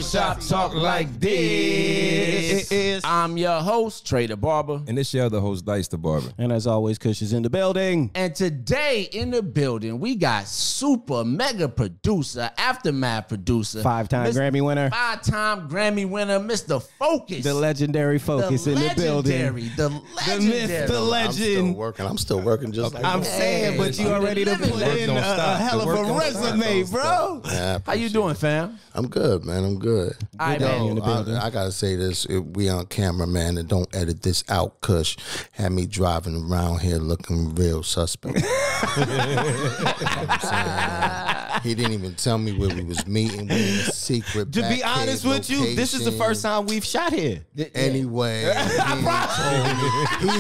Barbershop talk like this. I'm your host, Trader Barber. And this your other host, Dicethebarber. And as always, Kush is in the building. And today in the building, we got super mega producer, aftermath producer. Five-time Grammy winner. Five-time Grammy winner, Mr. Focus. The legendary Focus in the building. The legendary. The myth, the legend. I'm still working just like I'm saying, but you are ready to put in a hell of a resume, bro. Yeah, How you doing, fam? I'm good, man. I'm good. All right, man. I gotta say this. We on camera, man, and don't edit this out. Kush had me driving around here looking real suspect. You know what I'm saying, man? He didn't even tell me where we was meeting. We in a secret. To be honest with you, this is the first time we've shot here. Anyway, he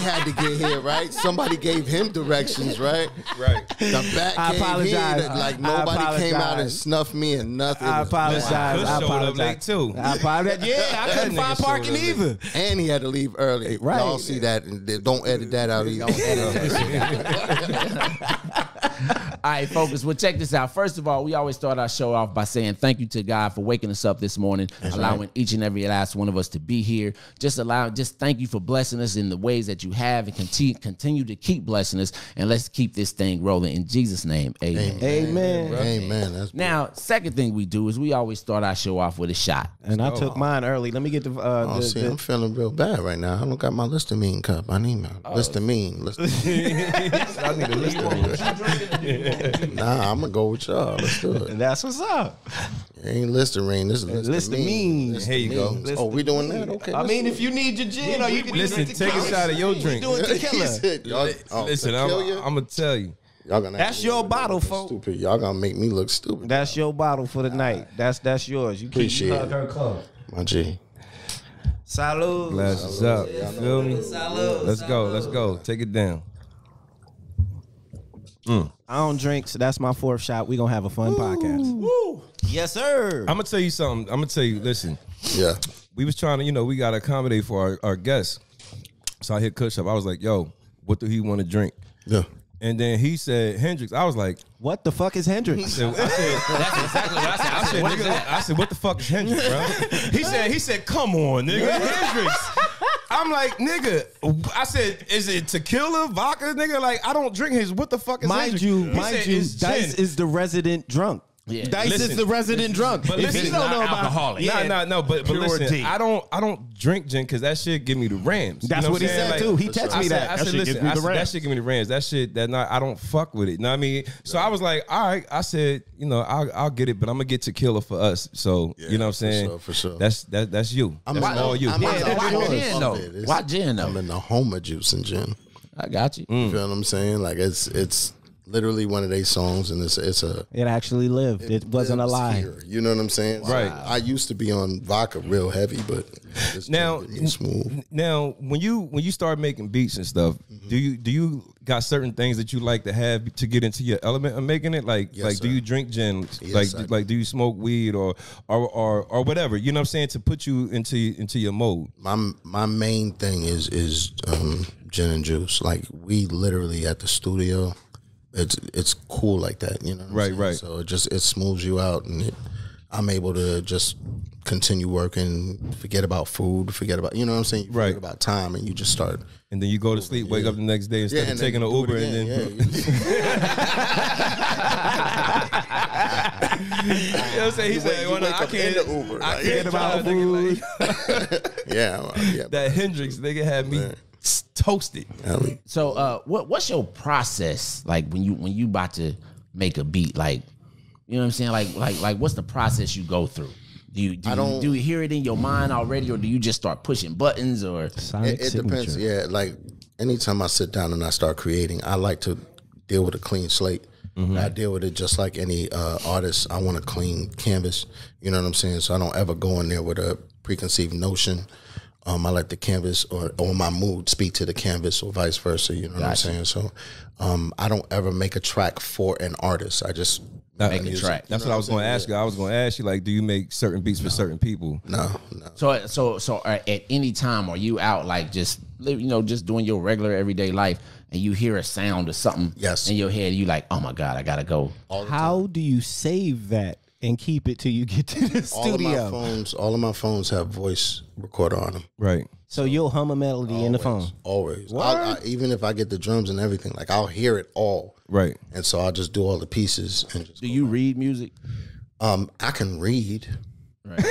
had to get here, right? Somebody gave him directions, right? Right. The back I apologize. Like nobody came out and snuffed me and nothing. I apologize. Kush I showed up apologize. late too. I apologize. Yeah, I couldn't find parking either. And he had to leave early. Right. Y'all see that? And don't edit that out either. All right, Focus. Well, check this out. First of all, we always start our show off by saying thank you to God for waking us up this morning, allowing each and every last one of us to be here. Just thank you for blessing us in the ways that you have, and continue to keep blessing us. And let's keep this thing rolling in Jesus' name. Amen. Amen. Amen. That's Now, second thing we do is we always start our show off with a shot. And I took mine early. Let me get the. I'm feeling real bad right now. I don't got my Listerine cup. I need my Listerine. I need a Listerine. Nah, I'm gonna go with y'all. Let's do it. That's what's up. It ain't Listerine. This is Listerine. Listerine. Here you go. Oh, we doing that? Okay. I mean, if you need your gin, or you can Listen, take a shot of your drink. doing tequila. Listen, I'm gonna tell you. Y'all gonna That's your bottle, folks. stupid. Y'all gonna make me look stupid. That's your bottle for the night. That's yours. You Appreciate keep it. My G. Salud. Glasses up. You feel me? Let's go. Let's go. Take it down. I don't drink, so that's my fourth shot. We gonna have a fun podcast. Woo. Yes, sir. I'm gonna tell you something. I'm gonna tell you. Listen, Yeah. we was trying to, we gotta accommodate for our guests. So I hit Kush up. I was like, "Yo, what do he want to drink?" Yeah. And then he said Hendrix. I was like, What the fuck is Hendrix? I said, That's exactly what I said. I said, what the fuck is Hendrix, bro? He said, come on, nigga, Hendrix. I'm like, nigga. I said, is it tequila, vodka, nigga? Like, I don't drink his. What the fuck is Hendrix? Mind you, It's Dice gin. is the resident drunk. Yeah. Dice is the resident drunk. But If listen, you don't know about alcoholic. No, but Pure listen, D. I don't drink gin because that shit give me the Rams. That's what he said too. He texted me that. I said, listen, that shit give me the Rams. That shit I don't fuck with it. You know what I mean? So I was like, all right. I said, I'll get it, but I'm gonna get tequila for us. So you know what I'm saying? For sure. That's you. That's all you. Why gin though? I'm in the Homer juice and gin. I got you. You feel what I'm saying? Like it's literally one of their songs, and it's a. It actually lived. It wasn't a lie. Here, you know what I'm saying? Right. I used to be on vodka real heavy, but this Now, gin is smooth. now, when you start making beats and stuff, do you got certain things that you like to have to get into your element of making it? Like, Yes, do sir. you drink gin? Yes, I do. Like, do you smoke weed or whatever? You know what I'm saying? To put you into your mode. My main thing is gin and juice. Like we literally at the studio. It's cool like that, you know. What I'm saying? Right. So it smooths you out, and I'm able to just continue working, forget about food, forget about, you know what I'm saying. You forget about time, and you just start. And then you go to sleep, wake up the next day instead of taking an Uber, and then. You know You know what I'm saying? He said, I can't in the Uber. I Like, can't about food. yeah. That Hendrix nigga had me toasted. So, what's your process like when you about to make a beat? Like, you know what I'm saying? Like, what's the process you go through? Do you hear it in your mind already, or do you just start pushing buttons? Or it depends. Yeah, like anytime I sit down and I start creating, I like to deal with a clean slate. I deal with it just like any artist. I want a clean canvas. You know what I'm saying? So I don't ever go in there with a preconceived notion. I let the canvas or my mood speak to the canvas or vice versa. You know what I'm saying? So I don't ever make a track for an artist. I just make a track. That's what I was going to ask you. I was going to ask you, like, do you make certain beats for certain people? No. So at any time, are you out like just doing your regular everyday life, and you hear a sound or something in your head, you like, oh my God, I gotta go. How do you save that and keep it till you get to the studio. All of my phones have voice recorder on them. Right. So you'll hum a melody in the phone. Always. Even if I get the drums and everything, like I'll hear it all. Right. And so I'll just do all the pieces and just Do you read music? I can read. Right.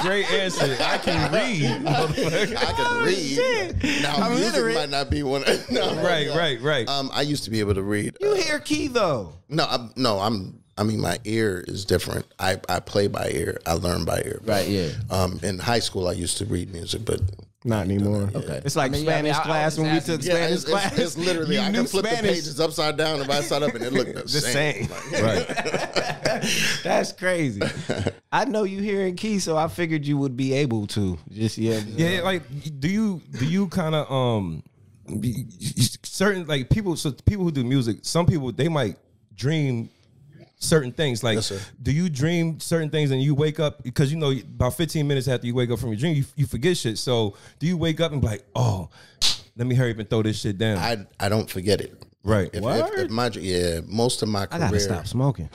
Great answer. I can read. I can read. Now, music might not be one. Right. I used to be able to read. You hear key though. I mean, my ear is different. I play by ear. I learn by ear. Right, yeah. In high school, I used to read music, but not anymore. Okay. It's like Spanish class when we took Spanish class. It's literally, I can flip Spanish. the pages upside down and right side up, and it looked the same. Right. That's crazy. I know you hear in key, so I figured you would be able to. Yeah, like do you kind of certain like people who do music, some people they might dream certain things. Like, yes, do you dream certain things and you wake up, because you know about 15 minutes after you wake up from your dream, you forget shit. So do you wake up and be like, oh, let me hurry up and throw this shit down? I don't forget it. Right. Most of my career. I gotta stop smoking.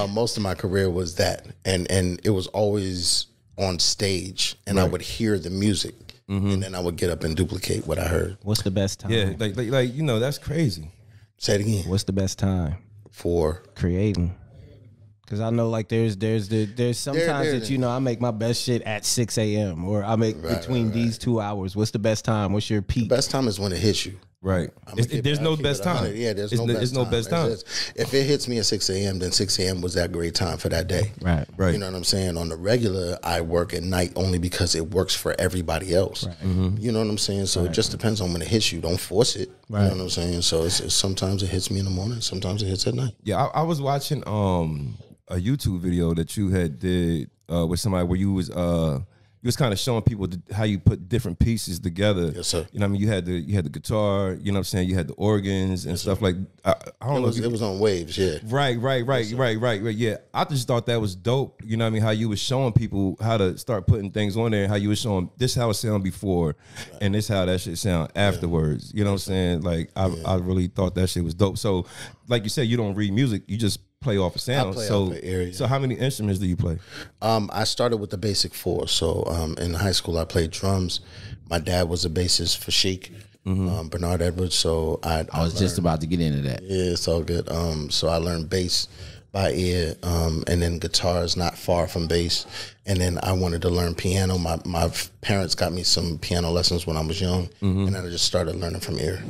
Most of my career was that, and it was always on stage, and I would hear the music, and then I would get up and duplicate what I heard. What's the best time? Yeah, like you know, that's crazy. Say it again. What's the best time for creating? Because I know like there's sometimes that you know I make my best shit at 6 a.m. or I make between these 2 hours. What's the best time? What's your peak? The best time is when it hits you. Right. There's no best time. Yeah, there's no best time. If it hits me at 6 a.m., then 6 a.m. was that great time for that day. Right. You know what I'm saying? On the regular, I work at night only because it works for everybody else. Right. You know what I'm saying? So it just depends on when it hits you. Don't force it. Right. You know what I'm saying? So it's sometimes it hits me in the morning. Sometimes it hits at night. Yeah, I was watching a YouTube video that you had did with somebody where you was kind of showing people how you put different pieces together. Yes, sir. You know what I mean? You had the guitar, you know what I'm saying? You had the organs and stuff like I don't know. It was on waves, yeah. Right. Yeah. I just thought that was dope. You know what I mean? How you was showing people how to start putting things on there, and how you was showing this how it sound before and this how that shit sound afterwards. You know what I'm saying? Like I really thought that shit was dope. So like you said, you don't read music, you just play off a sound. Off the area. So how many instruments do you play? I started with the basic 4. So in high school, I played drums. My dad was a bassist for Chic, Bernard Edwards. So I was just about to get into that. Yeah, it's all good. So I learned bass by ear, and then guitar is not far from bass. And then I wanted to learn piano. My parents got me some piano lessons when I was young, and then I just started learning from ear.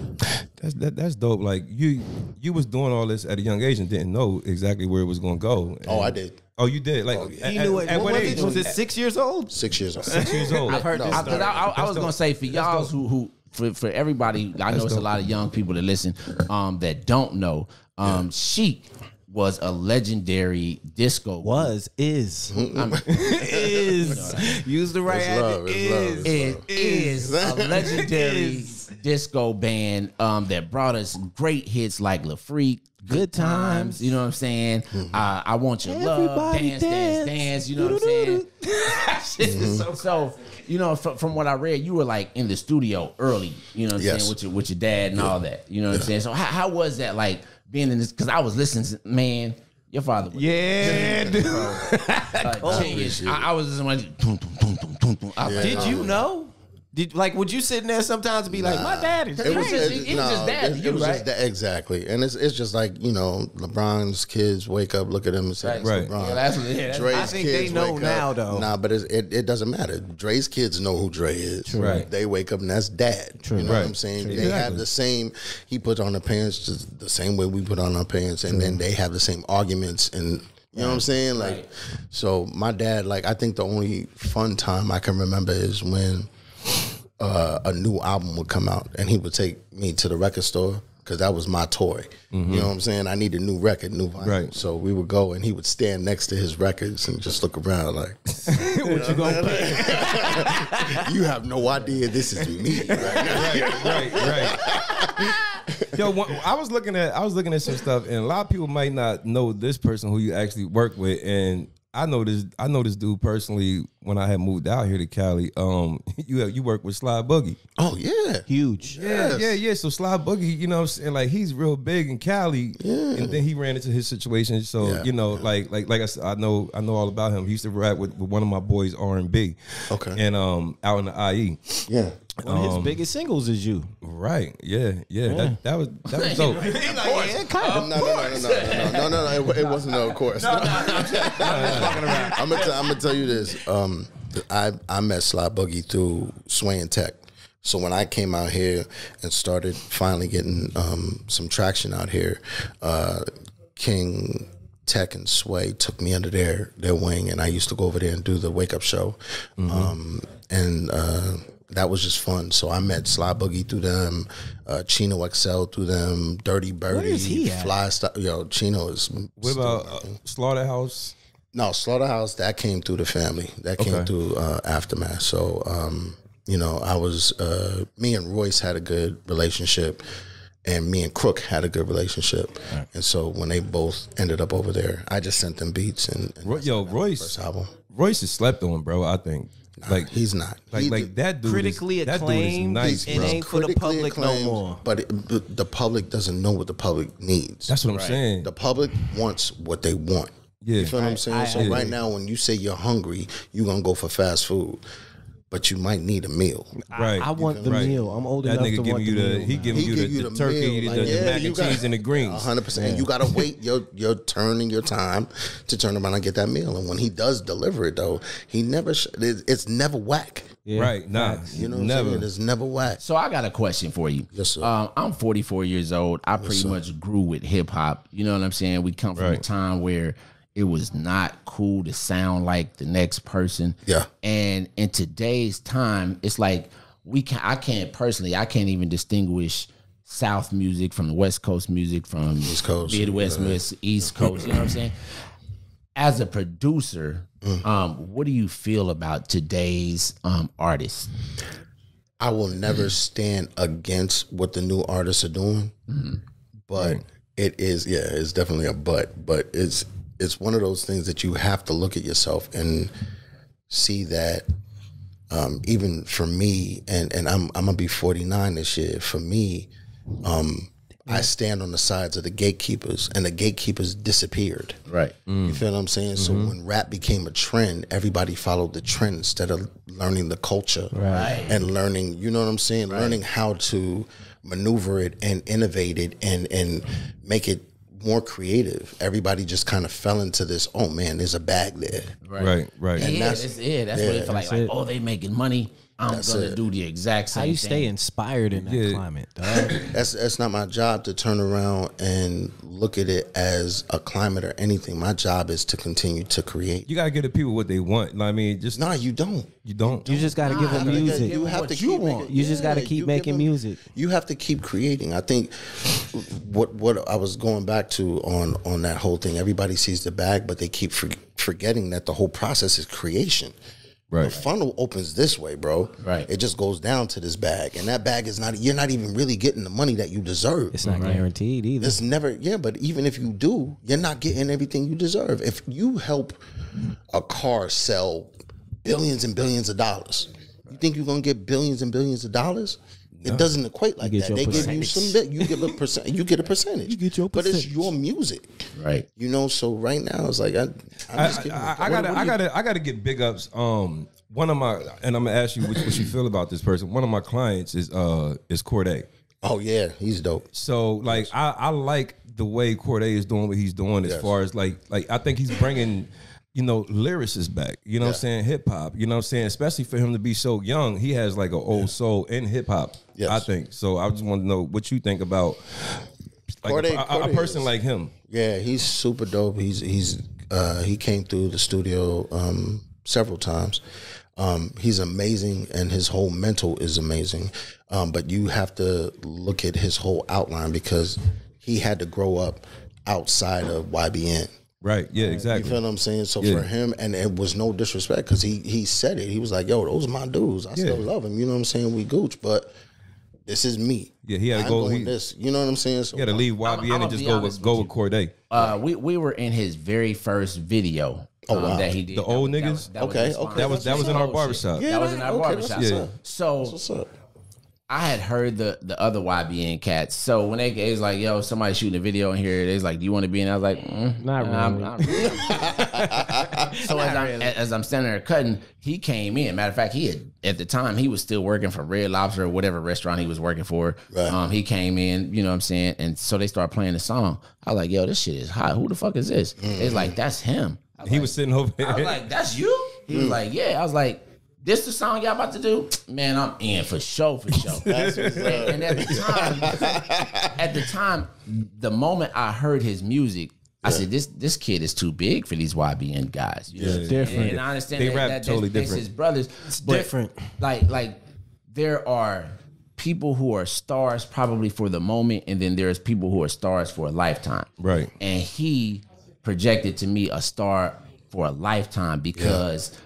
That's dope. Like you was doing all this at a young age and didn't know exactly where it was going to go. Oh, I did. Oh, you did. Like you knew it. At what age was it? 6 years old. 6 years old. 6 years old. I've heard this. I was gonna say for y'all who for everybody, I know it's a lot of young people that listen that don't know. Chic was a legendary disco. Is. Use the right ad. Is a legendary disco band that brought us great hits like La Freak, Good Times. You know what I'm saying? I Want Your Love, Dance. You know what I'm saying? So you know, from what I read, you were like in the studio early. You know what I'm saying, with your dad and all that. You know what I'm saying? So how was that like? Being in this, because I was listening, man. Your father was dude. I was listening. Did you know? Would you sit in there sometimes and be like, my dad is crazy? It was just dad to you, right? Exactly. And it's just like, you know, LeBron's kids wake up, look at him and say, right. LeBron. Dre's I think they know now, though. Nah, but it doesn't matter. Dre's kids know who Dre is. True. Right. They wake up and that's dad. True. You know what I'm saying? True. They have the same, he put on the pants just the same way we put on our pants. And then they have the same arguments and... You know what I'm saying? Like, so my dad, like, I think the only fun time I can remember is when a new album would come out and he would take me to the record store because that was my toy. You know what I'm saying? I need a new record, new vinyl. Right. So we would go and he would stand next to his records and just look around like, what you gonna play? You have no idea this is me right now. Right. Yo, I was looking at some stuff, and a lot of people might not know this person who you actually work with, and I know this dude personally when I had moved out here to Cali, you work with Sly Boogie. Oh yeah, Huge. Yeah. So Sly Boogie, you know what I'm saying, like he's real big in Cali, and then he ran into his situation. So you know, like I said, I know all about him. He used to rap with one of my boys, R&B. Okay. And out in the IE. Yeah. One of his biggest singles is you. Right. Yeah. That was dope. No. It wasn't. No, of course. I'm gonna tell you this. I met Sly Boogie through Sway and Tech. So when I came out here and started finally getting some traction out here, King, Tech, and Sway took me under their wing, and I used to go over there and do the Wake Up Show, that was just fun. So I met Sly Boogie through them, Chino XL through them, Dirty Birdie, Where is he at? Fly Style. Yo, Chino is. What about Slaughterhouse? No, Slaughterhouse, that came through the family. That came through Aftermath. So, you know, I was, me and Royce had a good relationship, and me and Crook had a good relationship. Right. And so when they both ended up over there, I just sent them beats. And Royce, first album. Royce is slept on, bro, I think. Like he's not like that dude critically acclaimed. That dude is nice, it bro. ain't for the public no more. But the public doesn't know what the public needs. That's what I'm saying. The public wants what they want. Yeah. You feel what I'm saying? So right now, when you say you're hungry, you're gonna go for fast food, but you might need a meal. Right. I want the meal. I'm old enough to want the meal. He giving you the turkey, meal. the mac and cheese, and the greens. 100%. And you gotta wait your turn and your time to turn around and get that meal. And when he does deliver it, though, he never. It's never whack. Yeah. Right. Nah. You know what I'm saying? It's never whack. So I got a question for you. Yes, sir. I'm 44 years old. I pretty much grew with hip hop. You know what I'm saying? We come from a time where it was not cool to sound like the next person. Yeah. And in today's time, it's like I can't even distinguish South music from the West Coast music from East Coast, Midwest music, East Coast. You know what I'm saying? As a producer, what do you feel about today's artists? I will never stand against what the new artists are doing, but it is, it's definitely a but it's one of those things that you have to look at yourself and see that even for me, and I'm gonna be 49 this year. For me, I stand on the sides of the gatekeepers, and the gatekeepers disappeared. Right. You feel what I'm saying? So when rap became a trend, everybody followed the trend instead of learning the culture and learning, you know what I'm saying? Learning how to maneuver it and innovate it and make it more creative. Everybody just kind of fell into this, oh man, there's a bag there. Right. And that's what it feel like. Like, oh, they making money. I'm gonna do the exact same thing. How you stay inspired in that climate, dog? That's not my job to turn around and look at it as a climate or anything. My job is to continue to create. You gotta give the people what they want. I mean, just you don't. You don't. You just gotta give them music. You have to keep making, you just gotta keep making music. You have to keep creating. I think what I was going back to on that whole thing. Everybody sees the bag, but they keep forgetting that the whole process is creation. Right. The funnel opens this way, bro. Right. It just goes down to this bag. And that bag is you're not even really getting the money that you deserve. It's not guaranteed either. It's never, but even if you do, you're not getting everything you deserve. If you help a car sell billions and billions of dollars, you think you're going to get billions and billions of dollars? It doesn't equate like that. They give you some, you give a percent, you get a percentage. You get your percentage. But it's your music, right? You know, so right now it's like I gotta get big ups. One of my, and I'm gonna ask you what you feel about this person. One of my clients is Corday. Oh yeah, he's dope. So like I like the way Corday is doing what he's doing as far as like I think he's bringing, you know, lyricists back, you know what I'm saying, hip hop, you know what I'm saying, especially for him to be so young. He has like an old soul in hip hop, I think. So I just want to know what you think about like Corday a person like him. Yeah, he's super dope. He came through the studio several times. He's amazing, and his whole mental is amazing. But you have to look at his whole outline because he had to grow up outside of YBN. Right. Yeah. Exactly. You feel what I'm saying? So for him, and it was no disrespect because he said it. He was like, "Yo, those are my dudes. I still love him." You know what I'm saying? We gooch, but this is me. Yeah. He had to go. This. You know what I'm saying? So he had to leave YBN and just go with Corday. We were in his very first video. that he did. The old niggas? Okay. That was in our barbershop. That was in our barbershop. Yeah. So What's up? I had heard the other YBN cats. So when they was like, yo, somebody shooting a video in here, they was like, do you want to be in? I was like, Not really. Not really. So as I'm standing there cutting, he came in. Matter of fact, he had, at the time, he was still working for Red Lobster or whatever restaurant he was working for. Right. He came in, you know what I'm saying? And so they started playing the song. I was like, yo, this shit is hot. Who the fuck is this? It's like, that's him. He was sitting over there. I was like, that's you? He was like, yeah. I was like, this the song y'all about to do? Man, I'm in for sure. And at the time, the moment I heard his music, I said, this kid is too big for these YBN guys. You know? It's different. And I understand They that, rap that totally that's different. his brothers. It's but different. Like there are people who are stars probably for the moment, and then there's people who are stars for a lifetime. Right. And he projected to me a star for a lifetime because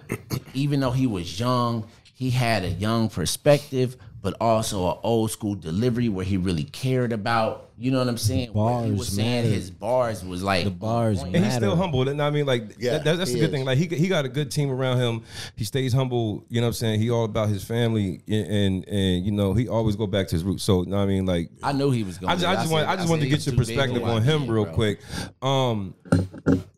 even though he was young, he had a young perspective, but also an old school delivery where he really cared about, you know what I'm saying? What he was Bars saying, matter. his bars was like The bars on point. And he's still matter. humble. And I mean, like, Yeah, that's a he good is. thing. Like, he got a good team around him. He stays humble. You know what I'm saying? He all about his family, and you know, he always go back to his roots. So, I mean, like, I knew he was going. I just wanted to get your perspective on him real quick.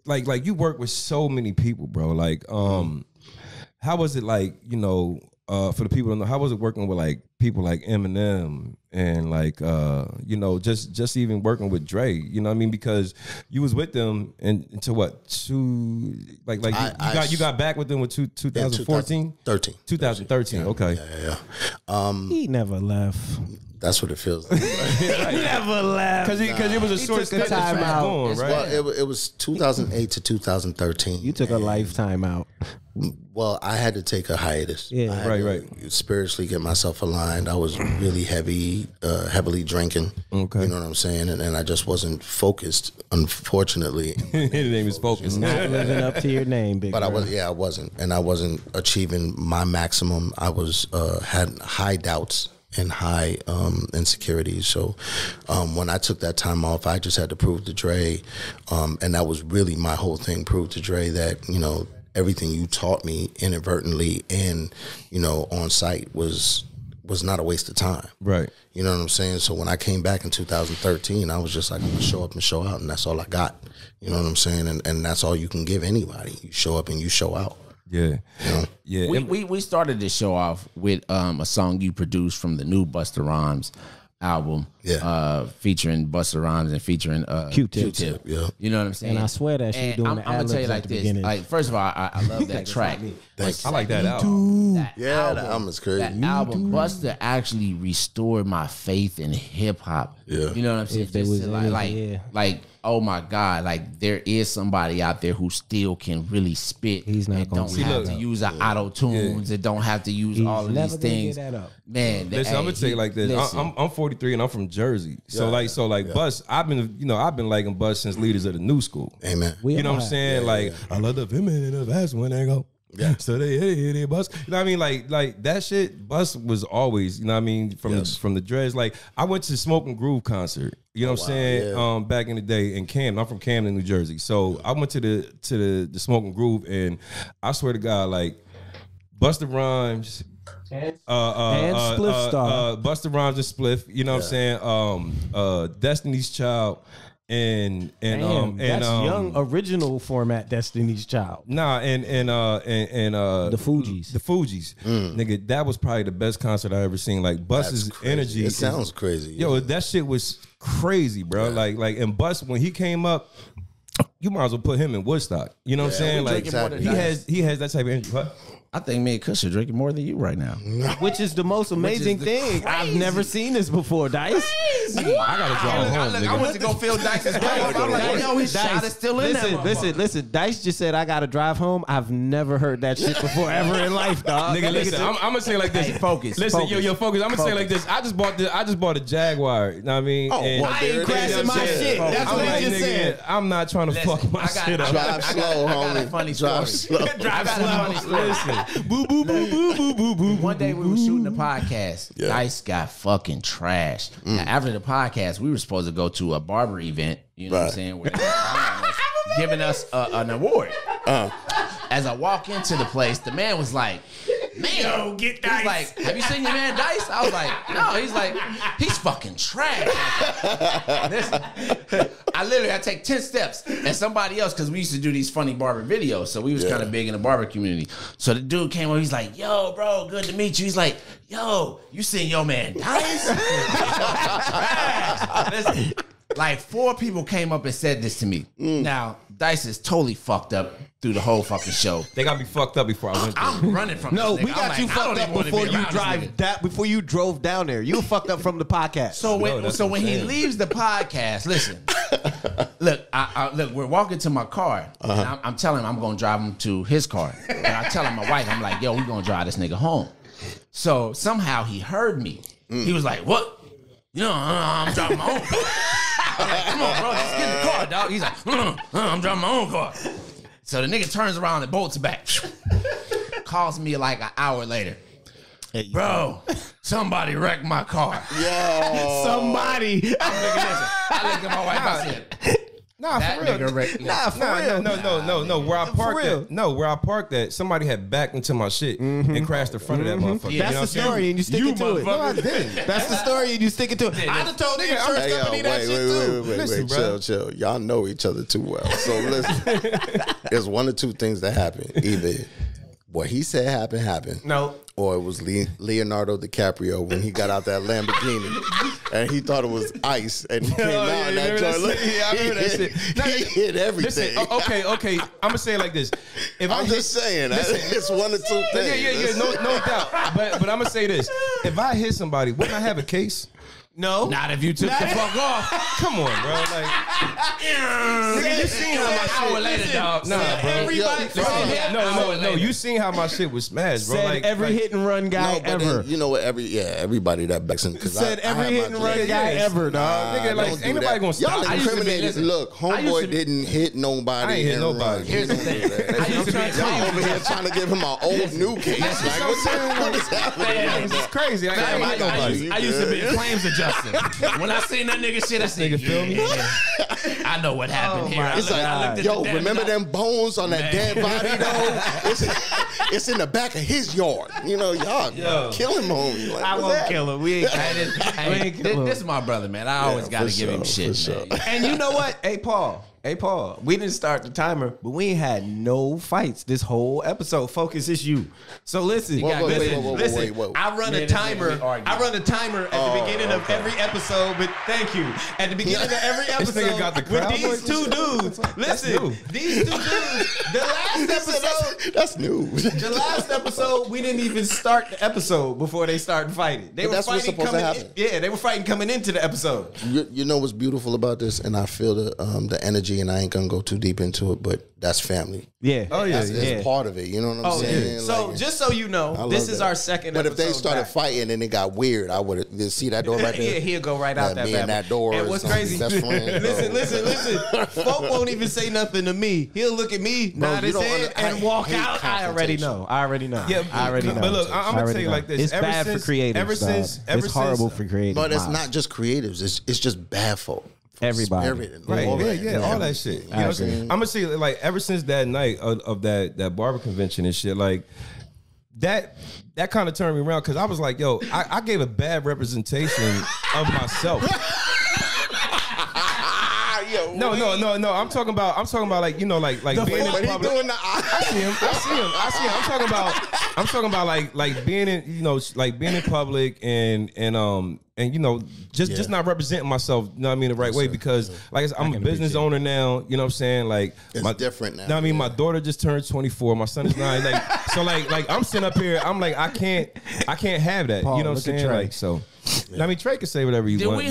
Like you work with so many people, bro. Like, how was it like, you know, for the people that know, how was it working with like people like Eminem and like you know, just even working with Dre, you know what I mean? Because you was with them until what, you got back with them with 2014? 2013, okay. Yeah. He never left. That's what it feels like. Never left. Because it was a short took a stint time that out. going, right? Well, it was 2008 to 2013. You took a lifetime out. Well, I had to take a hiatus. Yeah. I had to spiritually get myself aligned. I was really heavily drinking. Okay. You know what I'm saying? And I just wasn't focused, unfortunately. His name is Focus. Not living up to your name, big But bro. I wasn't. And I wasn't achieving my maximum. I was had high doubts and high insecurities. So when I took that time off, I just had to prove to Dre, and that was really my whole thing, prove to Dre that, you know, everything you taught me inadvertently and, you know, on site was not a waste of time. Right. You know what I'm saying? So when I came back in 2013, I was just like, I'm going to show up and show out, and that's all I got. You know what I'm saying? And that's all you can give anybody. You show up and you show out. Yeah. You know? Yeah. We started this show off with a song you produced from the new Busta Rhymes album, featuring Busta Rhymes and featuring Q-Tip. Yeah. You know what I'm saying? And I swear that she doing the I'm gonna tell you ad-libs like at the this. beginning. Like, first of all, I love that track. I like that album. Yeah, the album is crazy. That album, Busta actually restored my faith in hip hop. Yeah. You know what I'm saying? If there Just was to any, yeah. like, oh my God, like there is somebody out there who still can really spit. He's not and gonna don't get have that to up. use auto tunes and don't have to use He's all of never these gonna things. get that up. Man, Listen, I'm gonna tell you like this. listen. I'm 43 and I'm from Jersey. So Bus, I've been liking Bus since leaders of the new school. Amen. We You know all what I'm have. saying? Like, I love the women in the vast when they go. Yeah. So they Bus. You know what I mean? Like that shit, Bus was always, you know what I mean, from the dreads. Like, I went to the Smoke and Groove concert. You know what I'm saying? Back in the day in Camden. I'm from Camden, New Jersey. So I went to the Smoke and Groove, and I swear to God, like, Busta Rhymes, And Spliff Star. Busta Rhymes and Spliff, you know what I'm saying? Destiny's Child and Damn, that's young original format Destiny's Child. Nah, and The Fugees. The Fugees. Nigga, that was probably the best concert I ever seen. Like, Bus's energy. It sounds crazy. Yo, that shit was crazy, bro. Like and Bus, when he came up, you might as well put him in Woodstock. You know what I'm saying? Like, exactly. he has that type of energy. What? I think me and Kush are drinking more than you right now. Which is the most amazing thing. I've never seen this before, Dice. I gotta drive home, nigga. I went to go fill Dice's car. I'm like, yo, his shot is still in there. Listen. Dice just said I gotta drive home. I've never heard that shit before ever in life, dog. Nigga, listen, I'm gonna say it like this. Hey, focus. Listen, focus. yo, focus. I'm gonna say it like this. I just bought a Jaguar. You know what I mean? Oh, And- well, I ain't there it crashing is. my shit. That's I'm what like, he just nigga, said. I'm not trying to fuck my shit up. Drive slow, I got a homie. funny Drive story. slow. I got a funny story. Listen, boo, boo, boo, boo, boo, boo, boo. One day we were shooting the podcast. Dice got fucking trashed. Now, after the podcast, we were supposed to go to a barber event. You know what I'm saying? Where they were giving us an award. as I walk into the place, the man was like, man, Yo, get Dice. He's like, have you seen your man Dice? I was like, no. He's like, he's fucking trash. Listen, I take 10 steps, and somebody else, because we used to do these funny barber videos, so we was kind of big in the barber community. So the dude came over, he's like, yo, bro, good to meet you. He's like, yo, you seen your man Dice? Listen, like 4 people came up and said this to me. Now, Dice is totally fucked up through the whole fucking show. They got me fucked up before I went there. I'm running from No, this nigga. we got you fucked up before you drove down there. You were fucked up from the podcast. So when he leaves the podcast, listen. Look, look, we're walking to my car. And I'm telling him I'm gonna drive him to his car. And I tell him my wife, I'm like, yo, we gonna drive this nigga home. So somehow he heard me. He was like, what? You know, I'm driving my own car. I'm like, come on, bro, just get in the car, dog. He's like, I'm driving my own car. So the nigga turns around and bolts back. Calls me like an hour later. Hey, bro, somebody wrecked my car. Yo. Somebody. I looked at my wife, I said, Nah, that for real. nigga wrecked. No. Where I parked at, somebody had backed into my shit and crashed the front of that motherfucker. Yeah. That's the story, and you stick it to it. No, I didn't. That's the story, and you stick it to it. I'd have told the insurance company that shit too. Listen, bro. Chill. Y'all know each other too well. So listen, there's one or two things that happen. Either what he said happened. No. Or it was Leonardo DiCaprio when he got out that Lamborghini and he thought it was ice and he came out in that joint. I remember that shit. He hit everything. Listen, okay. I'm gonna say it like this. If I'm just saying, it's one or two things. Yeah, no doubt. But I'm gonna say this: if I hit somebody, wouldn't I have a case? No. Not if you took the fuck off. Come on, bro. Like, nigga, you seen how my shit? Hour later, dog. Nah, bro. Everybody. No. You seen how my shit was smashed, bro? Said Like every hit and run guy No, but ever. then, you know what? Everybody that backs in. Said every hit and run guy ever, dog. Nigga, like, ain't nobody gonna stop. Y'all incriminated. Look, homeboy didn't hit nobody. I ain't hit nobody. Here's the thing. Y'all over here trying to give him an old new case. Like, what is happening? It's crazy. I ain't hit nobody. I used to be a claims adjuster. When I seen that nigga shit, I said, Nigga, feel me? I know what happened here. It's like, yo, remember them bones on that dead body, though? It's in the back of his yard. You know, y'all kill him, homie. Like, I won't kill him. We ain't This is my brother, man. I always got to give him shit, man. And you know what? Hey, Paul. We didn't start the timer, but we ain't had no fights this whole episode. Focus, it's you. So listen, listen. I run a timer. I run a timer at the beginning of every episode. But thank you. At the beginning of every episode, got the with crowd these two dudes. Listen, these two dudes. The last episode. That's new. The last episode, we didn't even start the episode before they started fighting. They were that's what's fighting supposed to coming. happen. Yeah, they were fighting coming into the episode. You know what's beautiful about this, and I feel the energy, and I ain't gonna go too deep into it, but that's family. Yeah. Oh yeah. It's part of it. You know what I'm saying? Yeah. So like, just so you know, this is our second But episode. if they started back. fighting and it got weird, I would have see that door right there. Yeah, he'll go right out that me and that door. And what's crazy? Best friend, listen. Folk won't even say nothing to me. He'll look at me, nod his head, and walk out. I already know. Yeah, I already know. But look, I'm gonna tell you like this. It's bad for creatives. It's horrible for creatives. But it's not just creatives. It's just bad folk. Everybody. Right, All that. yeah, all that shit. You know what I'm saying? I'm gonna say, like, ever since that night of that barber convention and shit, like that kind of turned me around because I was like, yo, I gave a bad representation of myself. No. I'm talking about like, you know, like being in public. I see him. I'm talking about like being in, you know, like being in public and you know, just not representing myself, you know what I mean, the right way, because like I said, I'm a business owner now, you know what I'm saying? Like it's different now. You know what I mean? My daughter just turned 24, my son is 9. Like so like I'm sitting up here, I'm like, I can't have that. Paul, you know what I'm saying? Like so I mean, Trey can say whatever you want.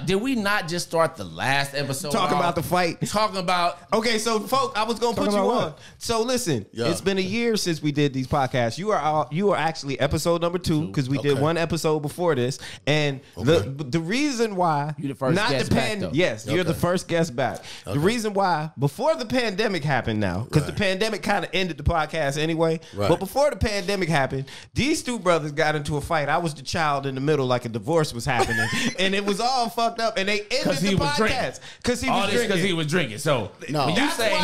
Did we not just start the last episode Talking about the fight. Talking about Okay, so folk, I was gonna put you on. So listen, it's been a year since we did these podcasts. You are actually episode number 2 because we did one episode before this, and the reason why you the first guest back, though. Yes, you're the first guest back. The reason why before the pandemic happened now, because the pandemic kind of ended the podcast anyway. But before the pandemic happened, these two brothers got into a fight. I was the child in the middle, like a divorce was happening, and it was all fucked up, and they ended the podcast because he was drinking. Because he was drinking. So No. when you say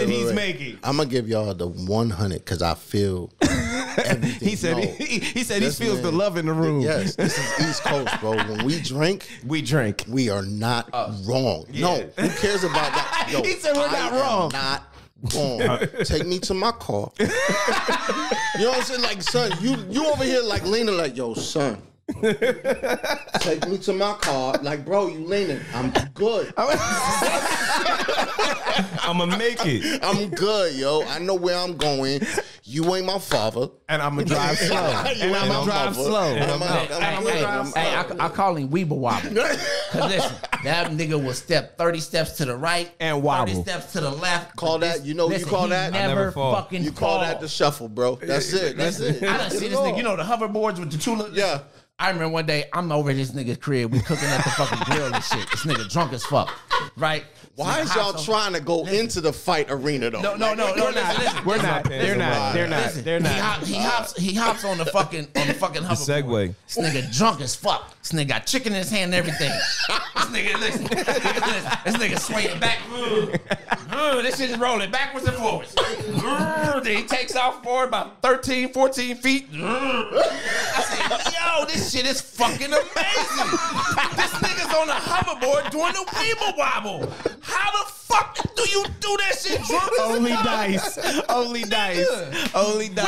he's making. I'm gonna give y'all the 100 because I feel everything. He said he said he feels the love in the room. Yes, this is East Coast, bro. When we drink, we are not wrong. Yeah. No, who cares about that? Yo, He said we're not wrong. Not wrong. Take me to my car. You know what I'm saying? Like, son, you over here like leaning like, yo, son. Take me to my car. Like, bro, you leaning. I'm good. I'ma make it. I'm good, yo. I know where I'm going. You ain't my father. And I'm gonna drive slow. I call him Weeble Wobble. Because listen, that nigga will step 30 steps to the right and wobble. 30 steps to the left. Call that, you know what you call that? Never fucking You call that the shuffle, bro. That's it. That's it. I done see this nigga, you know the hoverboards with the two little. Yeah. I remember one day, I'm over at this nigga's crib. We cooking at the fucking grill and shit. This nigga drunk as fuck, right? Why is y'all trying to go into the fight arena though? No. Listen, We're not. They're not. He hops on the fucking hoverboard. Segway. This nigga drunk as fuck. This nigga got chicken in his hand and everything. This nigga, listen. This nigga swinging back. This shit is rolling backwards and forwards. Then he takes off forward about 13, 14 feet. I said, yo, this shit is fucking amazing. This nigga's on a hoverboard doing the weeble wobble. How the fuck do you do that shit drunk? Only dice.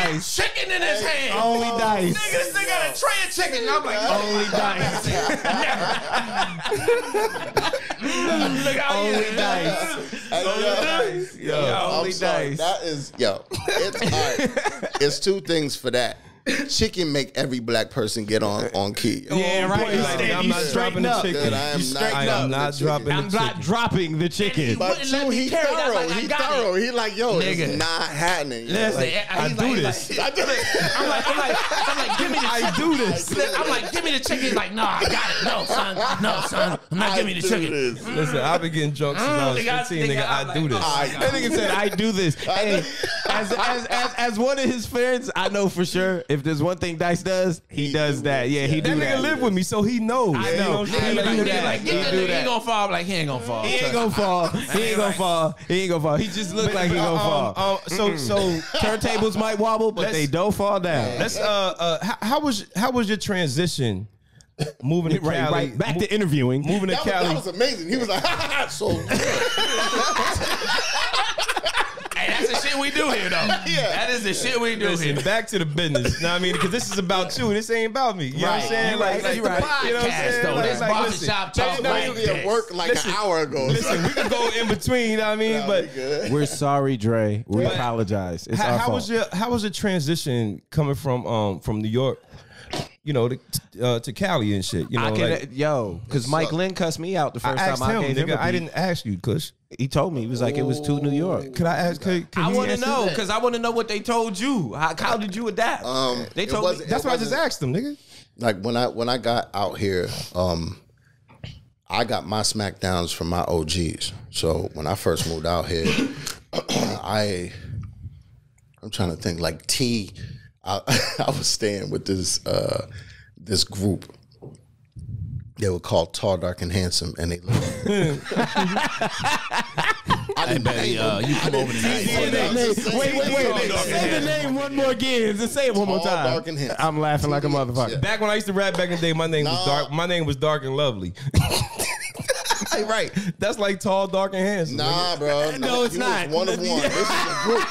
With chicken in his hand. Only dice. Nigga, this nigga got a tray of chicken. I'm like, Only dice. Only dice. Only dice. That is, yo. It's all right. It's two things for that. Chicken make every black person get on key. Yeah, right. I'm not dropping the chicken. I am not dropping I'm not dropping the chicken. But two, he thorough. He thorough. He like, yo, Nigga. it's not happening. Listen, I do this. I'm like, give me the chicken. I do this. I'm like, give me the chicken. He's like, no, I got it. No, son. I'm not giving you the chicken. Listen, I've been getting drunk since I was 15, nigga. I do this. That nigga said, I do this. Hey, as one of his friends, I know for sure, if there's one thing Dice does, he does that. Yeah, he do That that. nigga live with me, so he knows. I know. He do that. Get that nigga. He ain't gonna fall. I'm like, he ain't gonna fall. He ain't gonna fall. He just look like he gonna fall. So Turntables might wobble, but they don't fall down. let's how was your transition moving to Cali? Right. Back to interviewing. Moving to Cali. That was amazing. He was like, so good. Hey, that's the shit we do here, though. Yeah. That is the shit we do Listen, here. back to the business. You know what I mean? Because this is about you. This ain't about me. You know what I'm saying? You right. Like, You know what I'm saying? This barbershop talk like At work like an hour ago. Listen, we can go in between. You know what I mean? But We're sorry, Dre. We apologize. It's our fault. how was your transition coming from New York, you know, to Cali and shit? You know, because Mike Lynn cussed me out the first time I gave him a nigga. I beat. didn't ask you, Kush. He told me. He was like, it was too New York. Could I ask? Could I he want to answer know that? because I want to know what they told you. How did you adapt? They told me. That's why I just asked them, nigga. Like when I got out here, I got my smackdowns from my OGs. So when I first moved out here, I'm trying to think like T. I was staying with this group. They were called Tall, Dark, and Handsome, and they lived. I didn't name them. You come over tonight. Wait. Say the name one more again. Just say it one more Tall, time. Dark, and Handsome. I'm laughing like a motherfucker. Yeah. Back when I used to rap back in the day, my name was dark. My name was Dark and Lovely. Right. That's like Tall, Dark, and Handsome. Nah, bro. No, it's you not. Was one of one. This is a group.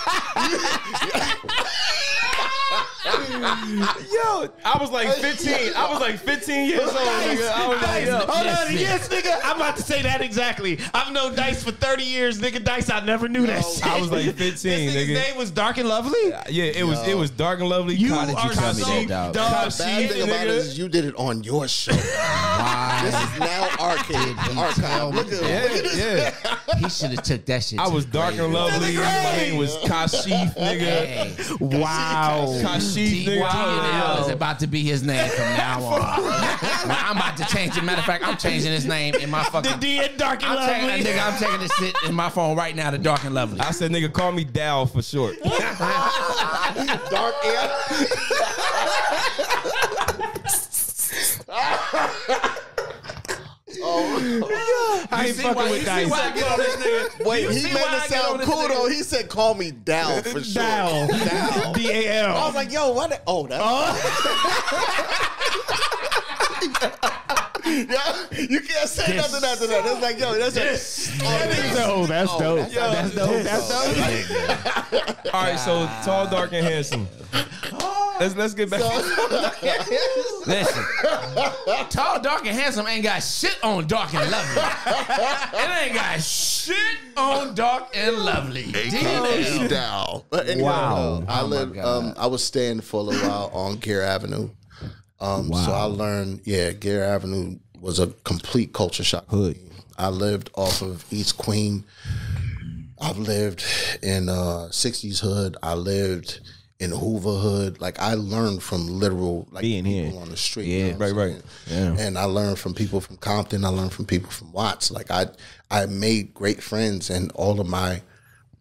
Yo, I was like 15. I was like 15 years old, nigga. I was like, yo. Hold on, yes, nigga. I'm about to say that exactly. I've known Dice for 30 years, nigga. Dice, I never knew that shit. I was like 15, This nigga's nigga. name was Dark and Lovely? Yeah, it was Dark and Lovely. You Cottage are Cottage. so dog. dog Bad thing shit, about it nigga. is you did it on your show. This is now archive. Look at Yeah. He should have took that shit. I was Dark and Lovely. My name was Kashif, nigga. Wow. Kashif, nigga. DNL is about to be his name from now on. I'm about to change it. Matter of fact, I'm changing his name in my fucking. The D and Dark and I'm Lovely. taking this shit in my phone right now to Dark and Lovely. I said, nigga, call me Dow for short. Dark air. I ain't fucking with Dice. Wait, he made it sound cool though. He said, "Call me Dow for sure." Dow. D-A-L. I was like, "Yo, what?" That's. Yeah, you can't say nothing after that. That's like, yo, that's dope. That's dope. That's dope. That's dope. All right, so tall, dark, and handsome. Let's get back. Listen, tall, dark, and handsome ain't got shit on dark and lovely. It ain't got shit on dark and lovely. Down. But anyway, Wow. I lived. I was staying for a little while on Gear Avenue. So I learned, Gear Avenue was a complete culture shock. Hood. I lived off of East Queen. I've lived in 60s hood. I lived in Hoover hood. Like I learned from literal being people here on the street. Yeah, you know right. Yeah. And I learned from people from Compton. I learned from people from Watts. Like I made great friends, and all of my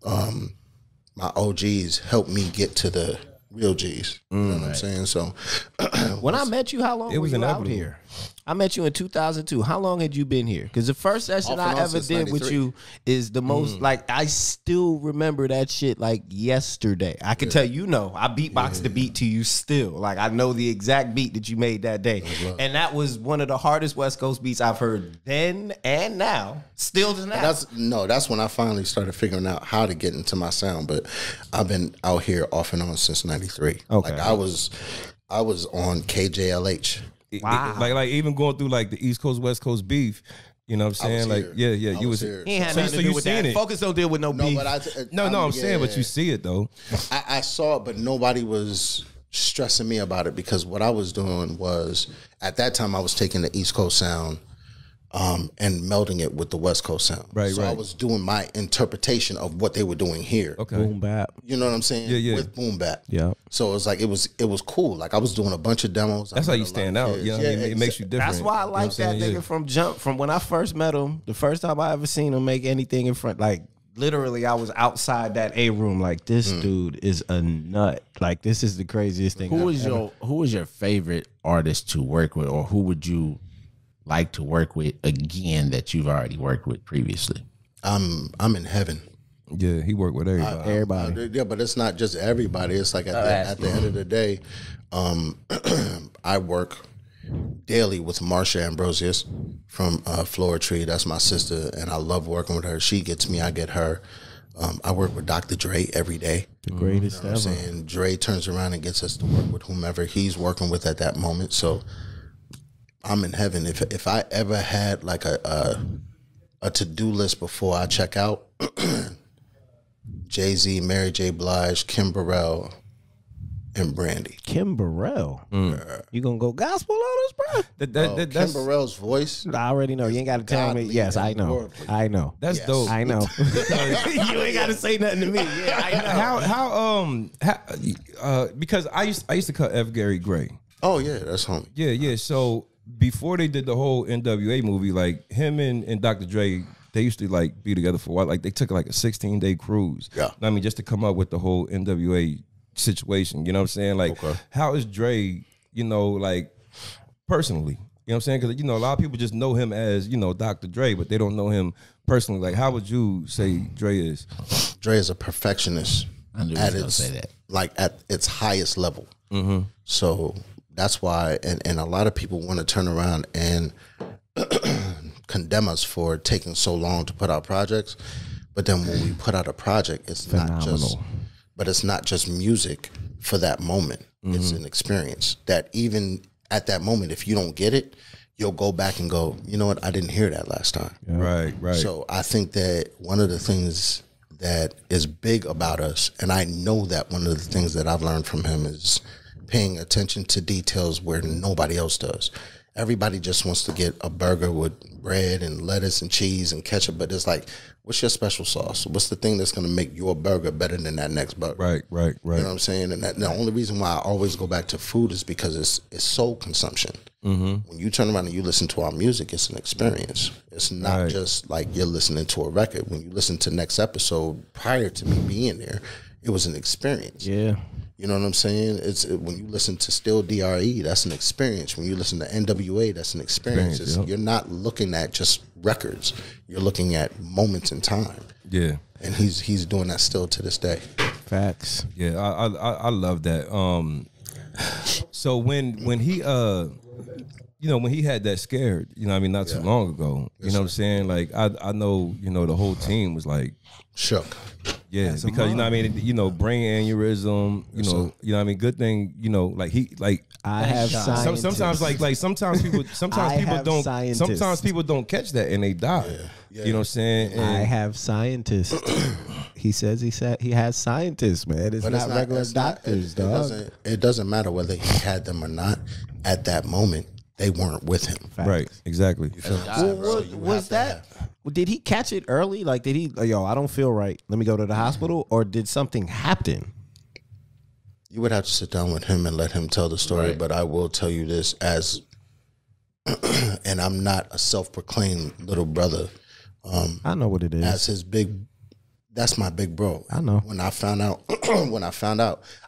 my OGs helped me get to the real G's. You know what I'm saying? So when I met you, how long It was were you out inevitable. here? I met you in 2002. How long had you been here? Because the first session Off and I on ever since did with 93. you is the most, like, I still remember that shit like yesterday. I can tell you know, I beatboxed the beat to you still. Like, I know the exact beat that you made that day. And that was one of the hardest West Coast beats I've heard then and now. Still to now. That's when I finally started figuring out how to get into my sound. But I've been out here off and on since '93. Okay. Like I was on KJLH. Wow. Like even going through like the East Coast West Coast beef. You know what I'm saying? Like here. you was here. He ain't had So nothing to you do with seen that. it. Focus don't deal with no beef. I'm saying, but you see it though. I saw it, but nobody was stressing me about it because what I was doing was at that time I was taking the East Coast sound and melding it with the West Coast sound. So I was doing my interpretation of what they were doing here. Okay. Boom bap. You know what I'm saying? Yeah. With boom bap. Yeah. So it was like it was cool. Like I was doing a bunch of demos. That's how you stand out. You know what I mean? It makes you different. That's why I like that nigga from jump. From when I first met him, the first time I ever seen him make anything in front, like literally I was outside that A room like, this dude is a nut. Like this is the craziest thing. Who was your favorite artist to work with, or who would you like to work with again that you've already worked with previously? I'm in heaven. Yeah, he worked with everybody. Everybody. Yeah, but it's not just everybody. It's like at the end of the day, I work daily with Marsha Ambrosius from Flora Tree. That's my sister, and I love working with her. She gets me, I get her. I work with Dr. Dre every day. The greatest You know what I'm saying? Dre turns around and gets us to work with whomever he's working with at that moment. So I'm in heaven. If I ever had like a to-do list before I check out, Jay-Z, Mary J. Blige, Kim Burrell, and Brandy. Kim Burrell. You gonna go gospel on us, bro? Kim That's Burrell's voice. I already know. You ain't got to tell me. Godly Yes, I and know. worldly. I know. that's dope. I know. You ain't got to say nothing to me. Yeah, I know. How because I used to cut F. Gary Gray. Oh yeah, that's homie. Yeah. So before they did the whole NWA movie, like him and Dr. Dre, they used to like be together for a while. Like they took like a 16-day cruise. Yeah. I mean, just to come up with the whole NWA situation. You know what I'm saying? Like, how is Dre, you know, like personally? You know what I'm saying? Because, you know, a lot of people just know him as, you know, Dr. Dre, but they don't know him personally. Like, how would you say Dre is? Dre is a perfectionist. I knew he was gonna say that. Like at its highest level. So that's why, and a lot of people want to turn around and condemn us for taking so long to put out projects. But then when we put out a project, it's not just music for that moment. It's an experience that even at that moment, if you don't get it, you'll go back and go, you know what, I didn't hear that last time. Right. So I think that one of the things that is big about us, and I know that one of the things that I've learned from him is paying attention to details where nobody else does. Everybody just wants to get a burger with bread and lettuce and cheese and ketchup, but it's like, what's your special sauce? What's the thing that's going to make your burger better than that next burger? Right. You know what I'm saying? And the only reason why I always go back to food is because it's soul consumption. When you turn around and you listen to our music, it's an experience. It's not just like you're listening to a record. When you listen to next episode, prior to me being there, it was an experience. Yeah. You know what I'm saying? When you listen to Still DRE, that's an experience. When you listen to NWA, that's an experience. You're not looking at just records. You're looking at moments in time. Yeah. And he's doing that still to this day. Facts. Yeah, I love that. So when he when he had that scared, not too long ago, you know what I'm saying? Like I know, the whole team was like shook. Yeah, because brain aneurysm, good thing, I have scientists. Sometimes people don't catch that and they die. Yeah. You know what I'm saying? And I have scientists. He says he has scientists, man. It's not regular doctors, dog. It doesn't matter whether he had them or not. At that moment, they weren't with him. Facts. Right, exactly. Was that? Did he catch it early? Like, did he? I don't feel right. Let me go to the hospital, or did something happen? You would have to sit down with him and let him tell the story. Right. But I will tell you this and I'm not a self-proclaimed little brother. I know what it is. That's my big bro. I know. When I found out,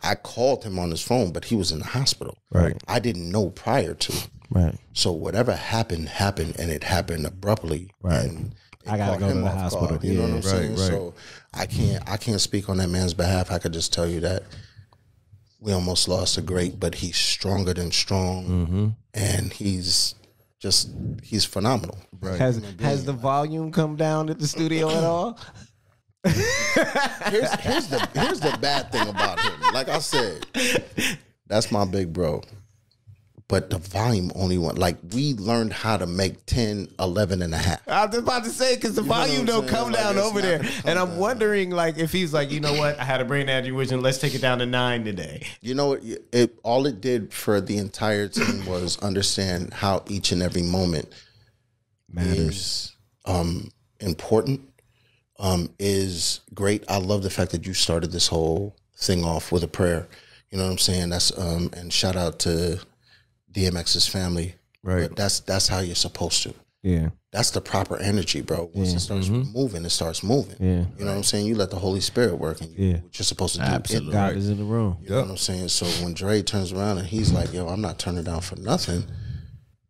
I called him on his phone, but he was in the hospital. Right. I didn't know prior to. Right. So whatever happened, and it happened abruptly. Right. And I gotta go to the hospital. Guard, you know what I'm saying? Right. So I can't speak on that man's behalf. I could just tell you that we almost lost a great, but he's stronger than strong, and he's phenomenal. Right. Has the volume come down at the studio at all? Here's the bad thing about him. Like I said, that's my big bro. But the volume only went, like, we learned how to make 10, 11 and a half. I was about to say, because the volume don't come down over there. And I'm wondering, like, if he's like, you know what, I had a brain aneurysm, let's take it down to 9 today. You know what, all it did for the entire team was understand how each and every moment matters. Is important, is great. I love the fact that you started this whole thing off with a prayer. You know what I'm saying? That's and shout out to DMX's family. Right. But that's how you're supposed to. Yeah. That's the proper energy, bro. Once it starts moving, it starts moving. Yeah. You know what I'm saying? You let the Holy Spirit work and what you're supposed to do. Absolutely. God is in the room. You know what I'm saying? So when Dre turns around and he's like, yo, I'm not turning down for nothing.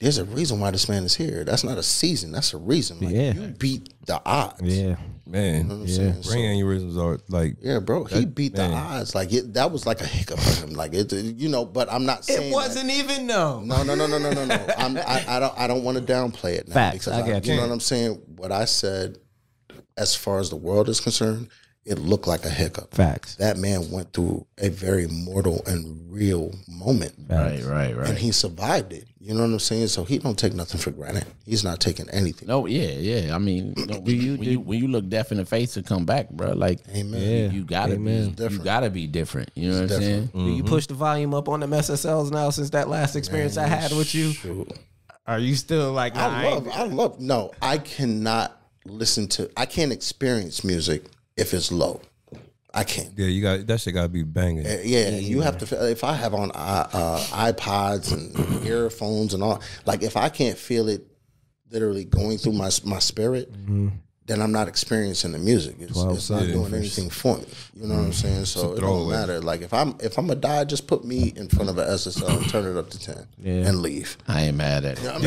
There's a reason why this man is here. That's not a season. That's a reason. Like, you beat the odds. Yeah. Man. You know what I'm saying? Brain aneurysms are like... Yeah, bro. He beat the odds. Like, that was like a hiccup for him. Like, but I'm not saying... It wasn't even, no. No. I don't want to downplay it now. Facts. Because I get you. You know what I'm saying? What I said, as far as the world is concerned, it looked like a hiccup. Facts. That man went through a very mortal and real moment. Right. And he survived it. You know what I'm saying? So he don't take nothing for granted. He's not taking anything. No, yeah. I mean, when you look deaf in the face and come back, bro, like, amen. You gotta be different. You know what I'm saying? Do you push the volume up on them SSLs now since that last experience I had with you? Sure. Are you still like? I love. No, I cannot I can't experience music if it's low. I can't. Yeah, that shit gotta be banging. You have to. If I have on iPods and earphones and all, like if I can't feel it literally going through my spirit, then I'm not experiencing the music. It's not doing anything for me. You know what I'm saying? So it don't matter. Like if I'm gonna die, just put me in front of an SSL and turn it up to 10 and leave. I ain't mad at it. You know what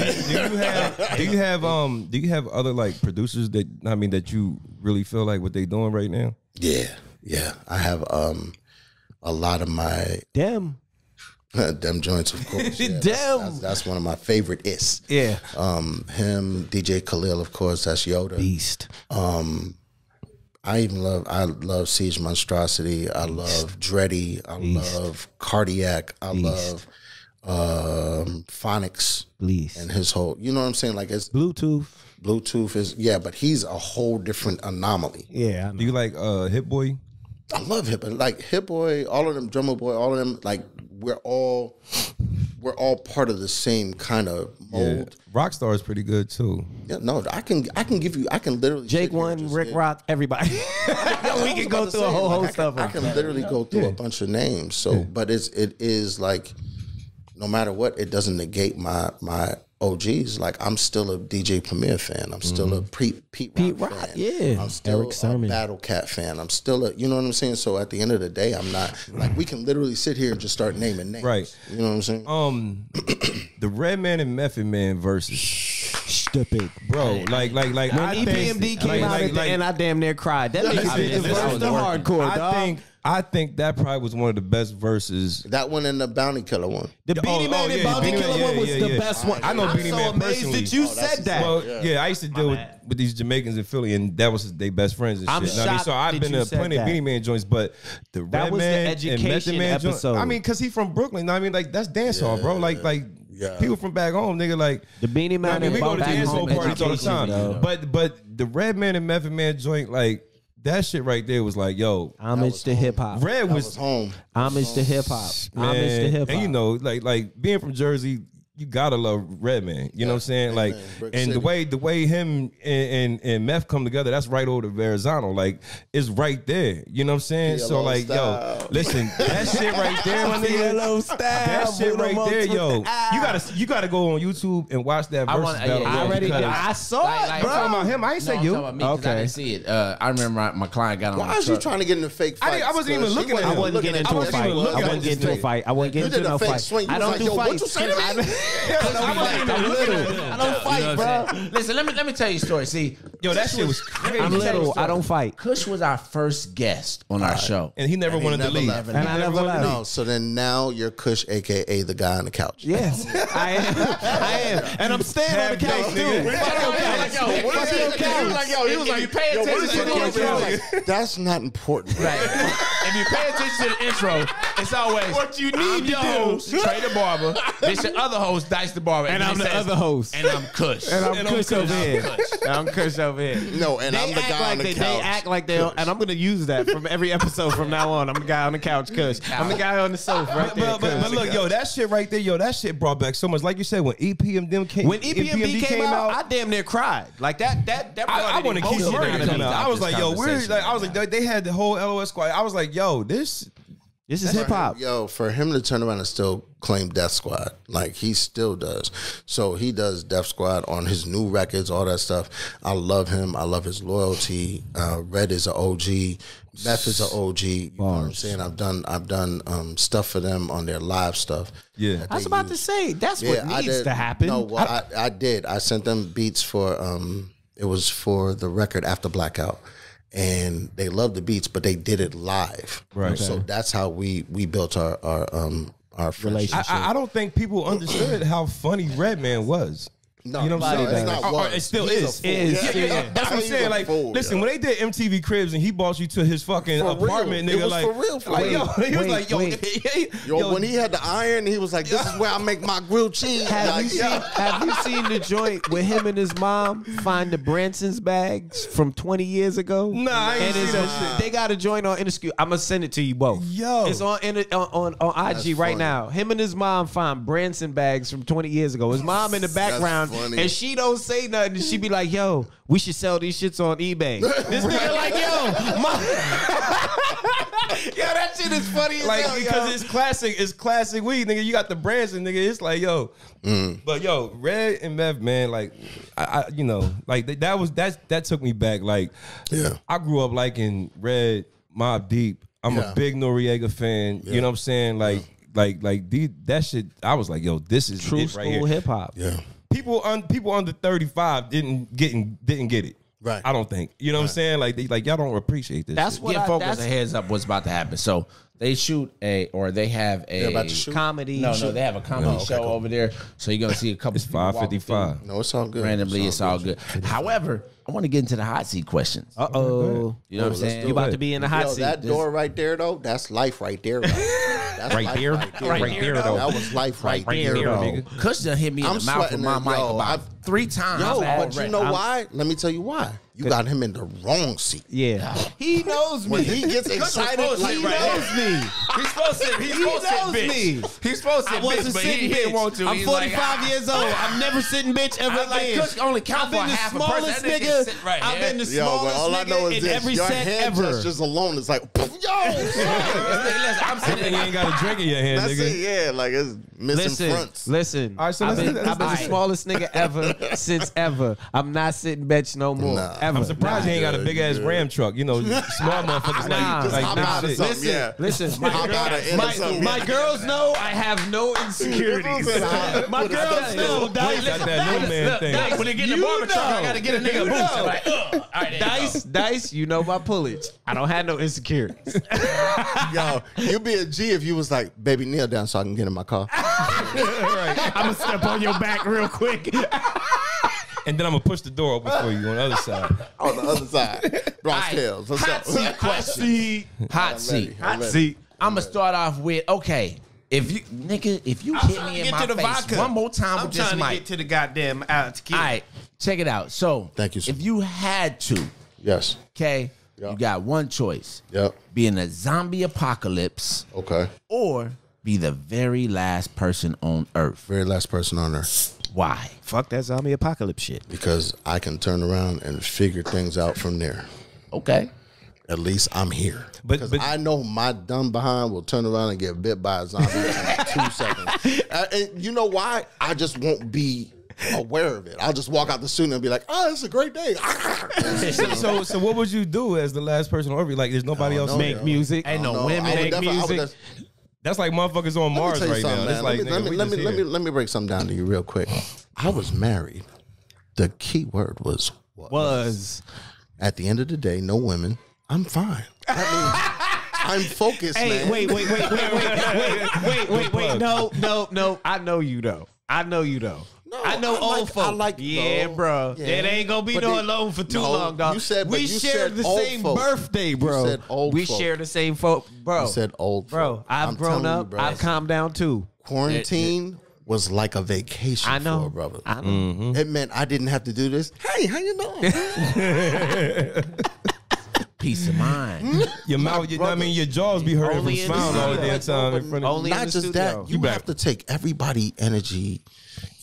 I mean? Do you have other like producers that you really feel like what they doing right now? Yeah. I have a lot of my Dem joints, of course. Yeah, that's one of my favorite is. Yeah. Him, DJ Khalil, of course, that's Yoda. Beast. I love Siege Monstrosity. I love Dreddy. I love Cardiac. I love Phonics. Beast. And his whole, you know what I'm saying? Like it's Bluetooth is, but he's a whole different anomaly. Yeah. I know. Do you like Hit Boy? I love Hit Boy. Like Hit Boy, all of them, Drummer Boy, all of them, like we're all part of the same kind of mold. Yeah. Rockstar is pretty good too. Yeah, no, I can literally Jake One, Rick Rock, everybody. We can go through a whole host of them. I can literally go through a bunch of names. So, but it is like, no matter what, it doesn't negate my OGs. Like I'm still a DJ Premier fan. I'm still a Pete Rock fan. Yeah, I'm still Eric Sermon. a Battle Cat fan. I'm still a, you know what I'm saying? So at the end of the day, I'm not like, we can literally sit here and just start naming names. Right. You know what I'm saying? The Redman and Method Man versus Stupid. bro, like When EPMD came out at the end, I damn near cried. That nigga did the verse the hardcore, dog. I think that probably was one of the best verses. That one and the Bounty Killer one. The Beanie Man and Bounty Killer one was the best one. I know I'm Beanie so Man amazed personally. that you said that. Well, I used to deal with these Jamaicans in Philly, and that was their best friends and shit. I'm You know what I mean? shocked So I've that been you to said plenty of that. Beanie Man joints, but the That was the Redman and education Method Man joint. episode. I mean, because he from Brooklyn. I mean, like that's dancehall, bro. Like people from back home, nigga. Like The Beanie Man I mean, and we go to Back dancehall Home parties all the education, time. though. But the Redman and Method Man joint, like that shit right there was like, yo, Homage to hip hop. Red That was was home. Homage to hip hop. Homage to hip hop. and you know, like being from Jersey, you gotta love Redman. You know what I'm saying? Like, Brick and City. the way him and Meth come together, that's right over to Verrazano. Like, it's right there. You know what I'm saying? So PLO like, style. yo, listen, that shit right there, my nigga. PLO style, That shit put 'em right on there, Twitter. yo. You gotta go on YouTube and watch that versus battle. I already did. because- I saw it, I'm talking about him. I ain't say I'm you. talking about me 'cause I Okay. didn't see it. I remember my client got on Why the is you truck. trying to get in a fake fight? I wasn't even looking at him. I wasn't getting into a fight. I wasn't getting into a fight. I wasn't You getting did into a no fake fight. swing. You I was don't like, do yo, what fights. you say to me? I'm little. I don't fight, bro. Listen, let me tell you a story. See, Yo, that shit was crazy. I'm little. I don't fight. Kush was our first guest on our show. And he never wanted to never leave. left. And I never left. No, so then now you're Kush, aka the guy on the couch. Yes, I am. I am. And I'm staying on the couch, too. He was like, you pay attention to the intro. That's not important. Right. If you pay attention to the intro, it's always what you need to host, Trey the Barber. This your other host, Dice the Barber. And I'm the other host. And I'm Kush. And I'm Kush over here. I'm Kush over here. No, and I'm the guy on the They couch. act like they, and I'm gonna use that from every episode from now on. I'm the guy on the couch, Kush. I'm the guy on the sofa right there. But look, yo, that shit right there, yo, that shit brought back so much. Like you said, when EPMD came, When EPMD came out, I damn near cried. Like that brought I an wanted Keith emotion Murray out to of come me. out. I was like, yo, we're conversation, like, I was like, they had the whole LOS squad. I was like, yo, this. This is hip hop. Yo, for him to turn around and still claim Death Squad, like he still does. So he does Death Squad on his new records, all that stuff. I love him. I love his loyalty. Red is an OG. Meth is an OG. You know what I'm saying? I've done stuff for them on their live stuff. Yeah. I was about to say that's what I needs did. to happen. No, well, I did. I sent them beats for it was for the record After Blackout. And they loved the beats, but they did it live. Right. So that's how we built our friendship. I don't think people understood how funny Redman was. No, you know what I'm saying? it's not was. It still He's is. a fool. Yeah. That's what I'm He's saying. a Like, fool, listen, yo. when they did MTV Cribs and he bought you to his fucking For real. apartment, It nigga, was like, for real, for like, real. yo, he was Wait, like, yo, wait. Yo, when he had the iron, he was like, "This is where I make my grilled cheese." Have Like, you seen the joint with him and his mom find the Branson's bags from 20 years ago? Nah, I ain't see that shit. They got a joint on Interscope. I'm gonna send it to you both. Yo. It's on IG right funny. now. Him and his mom find Branson bags from 20 years ago. His mom in the background, funny. and she don't say nothing. And she be like, "Yo, we should sell these shits on eBay." This nigga like, "Yo, mom." Yo, that shit is funny as like hell, because yo. it's classic weed, nigga. You got the brands and nigga, it's like, yo. But yo, Red and Meth, man, like I you know, like that took me back. Like, Yeah. I grew up liking Red, Mobb Deep. I'm a big Noriega fan. You know what I'm saying? Like that shit. I was like, yo, this is True it right school here. hip hop. yeah. People under 35 didn't get it. Right. I don't think. You know what I'm saying? Like y'all don't appreciate this. That's shit. what Give I, folks that's a heads up what's about to happen. So they shoot they have a about to shoot? comedy. No, they have a comedy show over there. So you're gonna see a couple. It's people walking 5:55. through No, it's all good. randomly. It's all good. However, I want to get into the hot seat questions. Uh oh. You know what I'm saying? You about to be in the hot Yo, seat. that door right there, though, that's life right there. Though. That's Right life there? right there. Right there, though. That was life right, Right there, there, though. nigga. Kush done hit me in I'm the mouth with sweating my it, mic yo, about 3 times. Yo, but already. you know why? Let me tell you why. You got him in the wrong seat. Yeah, he knows me. When he gets excited, like He knows me. He's supposed to. He's supposed to sit bitch. He's supposed to I sit wasn't bitch, but sitting he bitch. didn't want to. I'm He's 45 like, years old. I'm never sitting bitch ever I like again. Kush only count I've for been the half a person. smallest That nigga nigga. sit right I've here. been the Yo, but smallest all I know nigga is in this. every Your set hand ever. gestures alone is like, yo. Listen, I'm sitting You ain't got a drink in your hand, That's nigga. it, yeah. Like, it's missing fronts. Listen. All right, so I've been let's- the smallest nigga ever since ever. I'm not sitting bench no more. Nah. Ever. I'm surprised you ain't got a big ass Ram truck. You know, small motherfuckers Nah. Just hop big out of shit. something, yeah. Listen, Hop out of into something. my girls know I have no insecurities. My girls know. Got that new man thing. Dice, when they get in the You barber truck, I know. gotta get a nigga a boost. know. I'm like, all right, there you go. Dice, you know my pullage. I don't have no insecurities. Yo, you'd be a G if you was like, baby, kneel down so I can get in my car. I'm gonna step on your back real quick. And then I'm gonna push the door open for you on the other side. On the other side. Bronx Tales. What's Hot up? seat question. Hot seat. I'm ready. See, I'm gonna start off with if you hit me in my face one more time I'm with this trying to mic. get to the goddamn tequila. All right, check it out. So, Thank you, sir. if you had to, Yes. okay, Yeah. you got one choice: Yep. be in a zombie apocalypse Okay. or be the very last person on Earth. Very last person on earth. Why? Fuck that zombie apocalypse shit. Because I can turn around and figure things out from there. Okay. At least I'm here. But- Because but- I know my dumb behind will turn around and get bit by a zombie in 2 seconds. And you know why? I just won't be aware of it. I'll just walk out the studio and be like, "Oh, it's a great day." So what would you do as the last person on Earth? Like, there's nobody else. know, Make yo. music. Ain't no No, women. I would make definitely- I would music. just- That's like motherfuckers on Let me Mars tell you right something, now. man. It's like, let me break something down to you real quick. I was married. The key word was what? Was. At the end of the day, no women. I'm fine. That means I'm focused, Hey, man. wait. No. I know you though. I know I old like- folk. I like yeah, those. bro. Yeah. It ain't gonna be But no they- alone for too No, long, dog. you said- but we you share said the old same folk. birthday, bro. said old we folk. share the same folk, bro. You said old bro. folk. I've I'm grown telling you, up. bro. I've calmed down too. Quarantine was like a vacation I know, for a brother. I know. It meant I didn't have to do this. Hey, how you doing? Peace of mind. your mouth, your jaws be hurting Only from in the smiling all the damn studio. time in front of Only you. in Not the just studio. that, you have to take everybody energy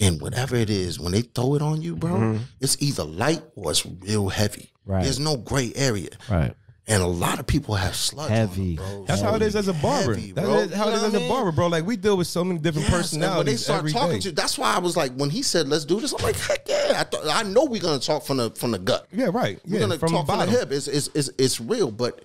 and whatever it is, when they throw it on you, bro, it's either light or it's real heavy. Right. There's no gray area. Right. And a lot of people have sludge Heavy. on them, bro. That's how it is as a barber. Heavy, That's bro. how it is as a barber, bro. Like, we deal with so many different Yes, and when they personalities start every talking day. to you, that's why I was like, when he said, "Let's do this," I'm like, "Heck yeah!" I know we're gonna talk from the gut. Yeah, right. We're Yeah, gonna from talk the from the bottom. hip. It's real, but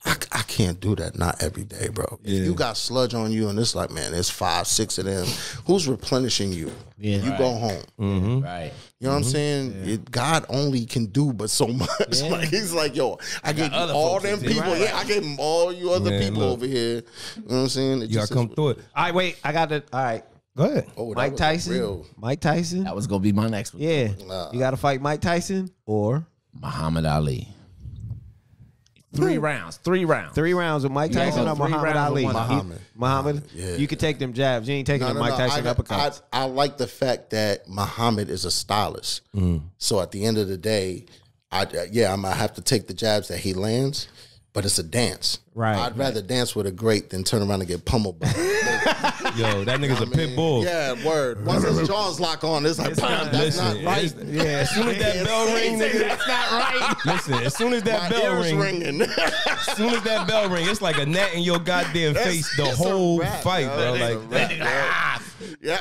I can't do that. Not every day, bro. Yeah. If you got sludge on you, and it's like, man, there's 5, 6 of them. Who's replenishing you? Yeah. You go home. Mm-hmm. Right. You know what I'm saying? God only can do but so much. Like, he's like, yo, I gave you other all folks them to do. people. Right. Yeah, I gave them all you other Man, people look. over here. You know what I'm saying? It You gotta just come is- through it. All right, wait. I got it. All right. Go ahead. Oh, that Mike was Tyson. real. Mike Tyson. That was gonna be my next one. Yeah. Nah. You got to fight Mike Tyson or Muhammad Ali. 3 rounds. 3 rounds. 3 rounds with Mike Yeah, Tyson go or 3 Muhammad rounds with Ali. one Muhammad. Muhammad. Yeah. You could take them jabs. You ain't taking them Mike Tyson uppercuts. I like the fact that Muhammad is a stylist. So at the end of the day, I might have to take the jabs that he lands, but it's a dance. Right. I'd rather dance with a great than turn around and get pummeled by Yo, that nigga's a pit bull. Yeah, word. Once his jaws lock on, it's like, that's not right. Yeah, as soon as that bell ring, nigga. That's not right. Listen, as soon as that My bell ears ring, ringing. as soon as that bell ring, it's like a gnat in your goddamn face the It's a whole wrap, fight, yo. bro. It's a Like, wrap, yeah.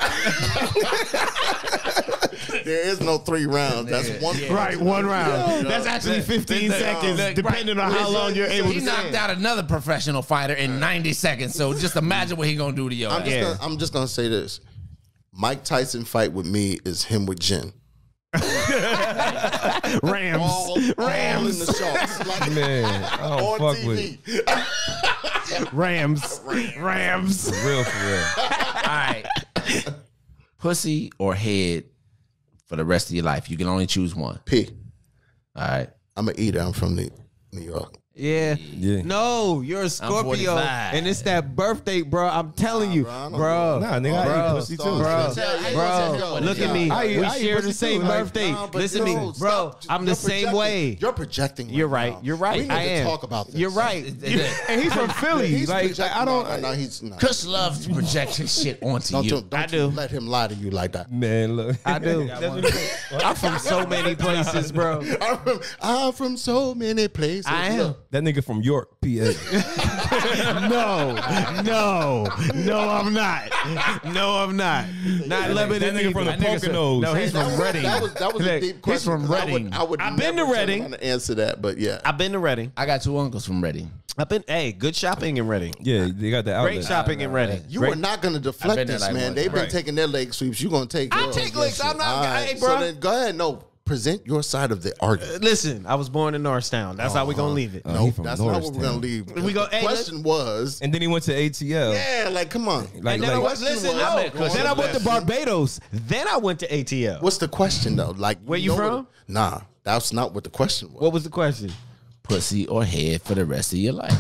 There is no 3 rounds. That's one. Right, 1 round. That's actually 15 seconds, depending on how long you're able to He knocked out another professional fighter in 90 seconds. So just imagine what he gonna do to you. I'm just gonna say this. Mike Tyson fight with me is him with Jen. Rams. All in the shots. Like, man, I on don't fuck with TV. it. Rams. For real, for real. All right. Pussy or head for the rest of your life. You can only choose one. P. All right. I'm an eater. I'm from New York. Yeah. No, you're a Scorpio, 45. and it's that birthday, bro. I'm telling you, bro. Nah, nigga, I eat pussy too. Bro, look at me. We share the same birthday. Listen to me, bro. I'm the same way. You're projecting. You're right. Now. You're right. We need I to am. talk about this. You're right. And he's from Philly. He's Like projecting. I don't. No, he's not. Chris loves to project his shit onto you. Don't you let him lie to you like that. Man, look. I do. I'm from so many places, bro. I'm from so many places. I am. That nigga from York, PA. No, I'm not. No, I'm not. Not Lebanon. That nigga from the Poconos. No, he's from Reading. That was a deep question. He's from Reading. I've been to Reading. To answer that, but yeah. I've been to Reading. I got 2 uncles from Reading. Good shopping in Reading. Yeah, they got the outlet. Great shopping in Reading. You are not going to deflect been there this, like man. once. They've been Right. taking their leg sweeps. You're going to take I yours. take licks. I'm not. All right. Hey, bro. So then go ahead. No, present your side of the argument. Listen, I was born in Norristown. That's how we gonna leave it. No, he from that's not what we're Norristown. going to leave. We go- The hey, question was, And then he went to ATL. yeah, like, come on. Like, And then I went, listen, was- no. I bet Then I went to Barbados. Then I went to ATL. What's the question, though? Like, Where you know from? what- Nah, that's not what the question was. What was the question? Pussy or head for the rest of your life.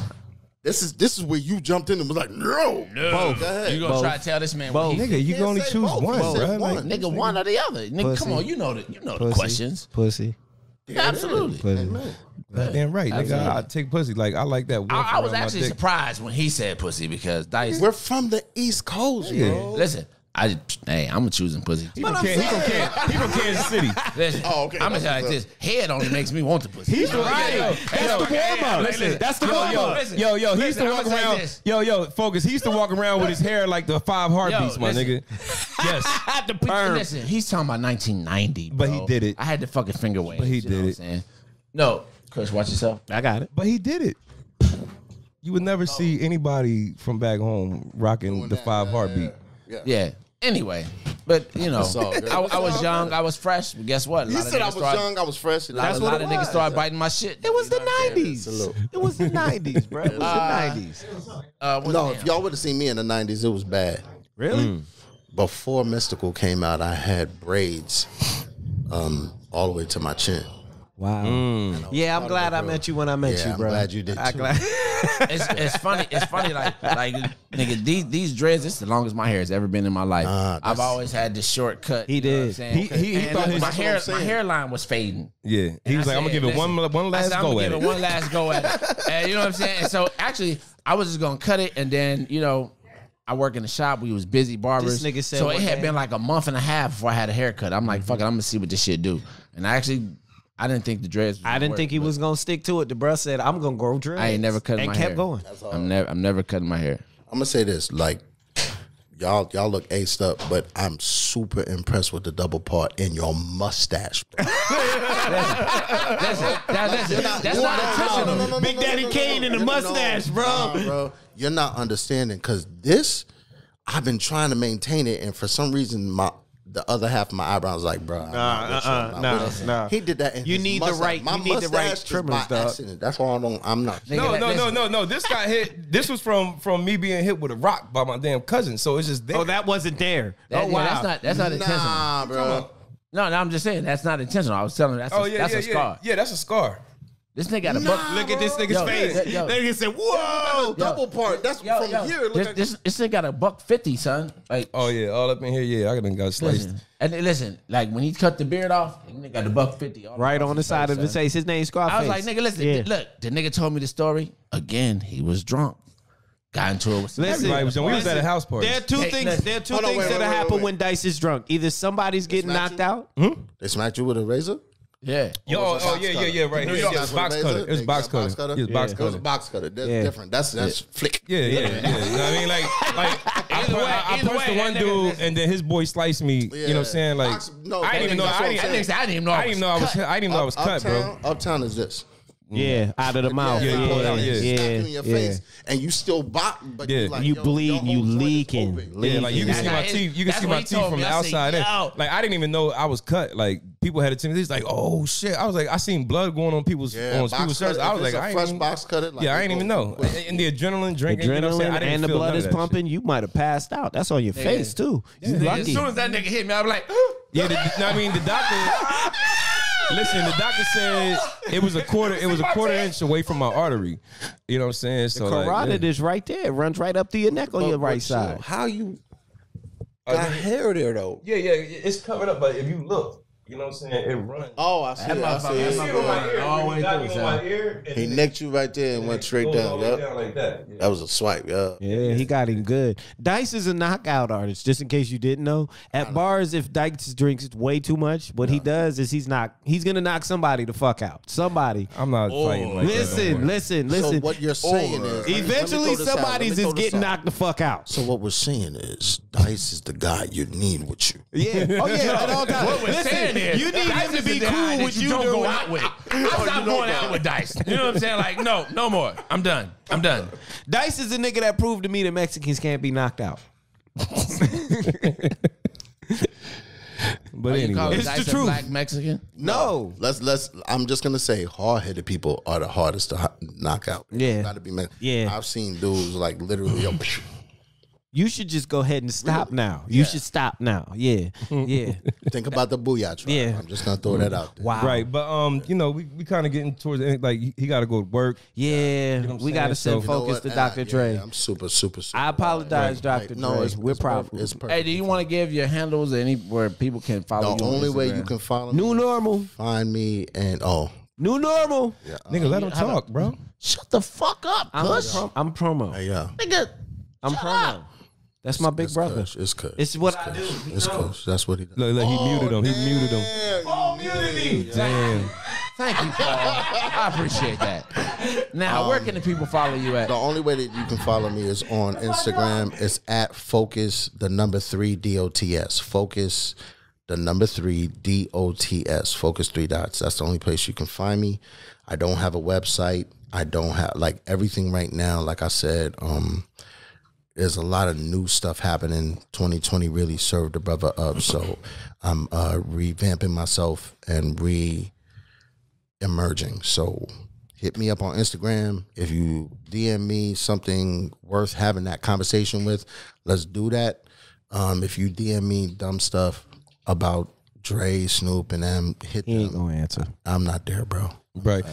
This is where you jumped in and was like, no. Both. Go ahead. You gonna try to tell this man Both. what he Nigga, you can't can only say choose both. one, You bro. said Like, one. Nigga, one or the other. Nigga, come on, you know the questions. Pussy. Absolutely. Pussy. Goddamn right, nigga. I take pussy. Like I like that. I was actually surprised when he said pussy because Dice. We're from the East Coast, bro. Listen, I'm choosing pussy. He from Kansas City. Listen, Oh, okay. I'm gonna tell you like this: head only makes me want the pussy. He's right. That's the warm up. Listen, That's the warm up. Yo, he used listen, to I'ma walk say around. this. Yo, focus. He used to walk around with his hair like the 5 heartbeats, my listen. nigga. Yes. The But perm. listen, he's talking about 1990, But bro. he did it. I had the fucking finger waves. But he you know did what I'm it. saying? No, Chris, watch yourself. I got it. But he did it. You would never see anybody from back home rocking the 5 heartbeat. Yeah. Anyway, but you know, all good. I was young, I was fresh. But guess what? A He lot of said I niggas was started- young, I was fresh. A lot of niggas started biting my shit. It was the Salute. 90s. It was the 90s, bro. It was the 90s. No, if y'all would have seen me in the 90s, it was bad. Really? Before Mystical came out, I had braids all the way to my chin. Wow. Yeah, I'm glad I met you when I met Yeah, you, I'm bro. glad you did, I'm too. glad. It's funny. It's funny. Like nigga, these dreads. This is the longest my hair has ever been in my life. I've always had this short cut. He you know did. what I'm saying? He And thought his- my that's what I'm saying. hairline was fading. Yeah. He And was I like, I'm gonna said, give it one listen, last I'm go gonna at give it. it one last go at it. And you know what I'm saying? And so actually, I was just gonna cut it, and then I work in the shop. We was busy barbers. This nigga said so one it had day- been like a month and a half before I had a haircut. I'm like, fuck it, I'm gonna see what this shit do. And I didn't think the dreads. I didn't think he was gonna stick to it. The bruh said, "I'm gonna grow dreads." I ain't never cut and my kept hair. going. I'm never cutting my hair. I'm gonna say this, like, y'all look aced up, but I'm super impressed with the double part in your mustache, bro. That's not intentional. No, Big Daddy Kane in the mustache, bro. Nah, bro. You're not understanding, because this, I've been trying to maintain it, and for some reason, the other half of my eyebrows like, bro. nah. He did that. In You his need the mustache. right- My you need the right mustache is trimmers, by dog. accident. That's why I'm not. No. This got hit. This was from me being hit with a rock by my damn cousin. So it's just there. Oh, that wasn't there. Oh wow, that's not intentional. Nah, bro. No, I'm just saying that's not intentional. I was telling you that's a scar. Yeah, that's a scar. This nigga got a buck. Look at this nigga's Yo, face. yo. Nigga said, "Whoa." Double part. That's from here. It look like This nigga got a $150, son. Like, Oh yeah, all up in here. Yeah, I done got sliced. listen, like when he cut the beard off, nigga got the $150 all Right across on the his side of his son. face. His name's Scarface. I was like, nigga, listen, Yeah. look, the nigga told me the story again. He was drunk, got into it with some Listen, Everybody was drunk. We was at a house party. There are two Hey, things. listen. There are two Hold on, things wait, that'll wait, happen wait. when Dice is drunk. Either somebody's getting Smack knocked you? out. They smacked you with a razor. Yeah. Yo, yeah, right. New Here. York It got was box a cutter. razor. It was They box got box cutter. cutter? It was box It was a cutter. box cutter. That's Yeah. different. That's flick. Yeah. You know what I mean? Like I either punched way, the one that nigga- dude, and then his boy sliced me. You know what I'm saying? Like No, I didn't even know. that's what I'm saying. I didn't even know I was cut. I didn't know I was cut, bro. Uptown is this. Yeah, out of the mouth. Yeah, he pulled it out, yeah. yeah. Smack you in your face, and you still bop, but Yeah. you like, You yo, bleed, your whole you joint is leaking. open. Yeah, like you can That's see my how teeth. You can that's see what my he teeth told from me. the I said, outside in. yo. Like I didn't even know I was cut. Like people had it to me. He's like, "Oh shit!" I was like, I seen blood going on people's Yeah, on box people's shirts. cutter. I was If like, it's a I ain't fresh even, box cutter. Like, yeah, I it ain't even goes know. quick. And the adrenaline drinking, you know what I'm saying? I Adrenaline didn't and the feel blood none is of that pumping. You might have passed out. That's on your face too. You As lucky. soon as that nigga hit me, I was like, shit. Yeah, I mean the doctor. Listen, the doctor said It was a quarter inch away from my artery. You know what I'm saying? So Carotid is right there. It runs right up to your neck on your right side. How you got hair there though? Yeah, it's covered up, but if you look, you know what I'm saying? It runs. Oh, I see. I see. You see it on my ear. All the way Got through, me on my ear. He nicked you right there and went straight down. Yep. Yep. Like that. Yeah. That was a swipe. Yeah. Yeah, he got him good. Dice is a knockout artist, just in case you didn't know. At bars, if Dice drinks way too much, what he does is he's gonna knock somebody the fuck out. Somebody. I'm not fighting like that. Listen. So what you're saying is, Eventually, somebody's is getting knocked the fuck out. So what we're saying is, Dice is the guy you need with you. Yeah. Oh yeah. At all times. What we're saying is, you need him to be the guy cool with you. don't go out with. I'm not going out with Dice. You know what I'm saying? Like, no more. I'm done. Dice is a nigga that proved to me that Mexicans can't be knocked out. But anyway, It's the truth. Black Mexican. No. Let's. I'm just gonna say, hard-headed people are the hardest to knock out. Yeah. Gotta be. Yeah. I've seen dudes like literally. You should just go ahead and stop now. You should stop now. Yeah. Think about the booyah tribe. Yeah. I'm just gonna throw that out there. Wow. right, but you know, we kind of getting towards the end, like he got to go to work. Yeah. know what I'm We got to saying? send So- focus to Dr. Dre. Yeah, I'm super. I apologize, Dr. Dre. No, We're proud. It's perfect. Hey, do you want to give your handles where people can follow you? The on only way Instagram? you can follow New me, normal. find me, and New normal. Nigga, let him talk, bro. Shut the fuck up, I'm Kush. promo. yeah. Nigga, I'm promo. That's my big It's brother. Kush. It's Kush. It's what I do. It's Kush. That's what he does. Look, he muted him. He muted him. Damn. thank you, Paul. I appreciate that. Now, where can the people follow you at? The only way that you can follow me is on Instagram. It's at Focus 3 DOTS. Focus 3 DOTS. Focus 3 dots. That's the only place you can find me. I don't have a website. I don't have like everything right now. Like I said, there's a lot of new stuff happening. 2020 really served the brother up. So I'm revamping myself and re-emerging. So hit me up on Instagram. If you DM me something worth having that conversation with, let's do that. If you DM me dumb stuff about Dre, Snoop, and them, hit He ain't them. gonna answer. I'm not there, bro. Right.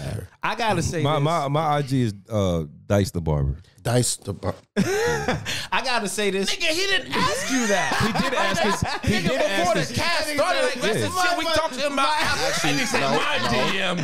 I gotta say this. My IG is Dicethebarber. Dicethebarber. I gotta say this. Nigga, he didn't ask you that. He did ask us. He Nigga, did before ask the us. cast started, like, that's the shit we talked to him about. And he said, my DM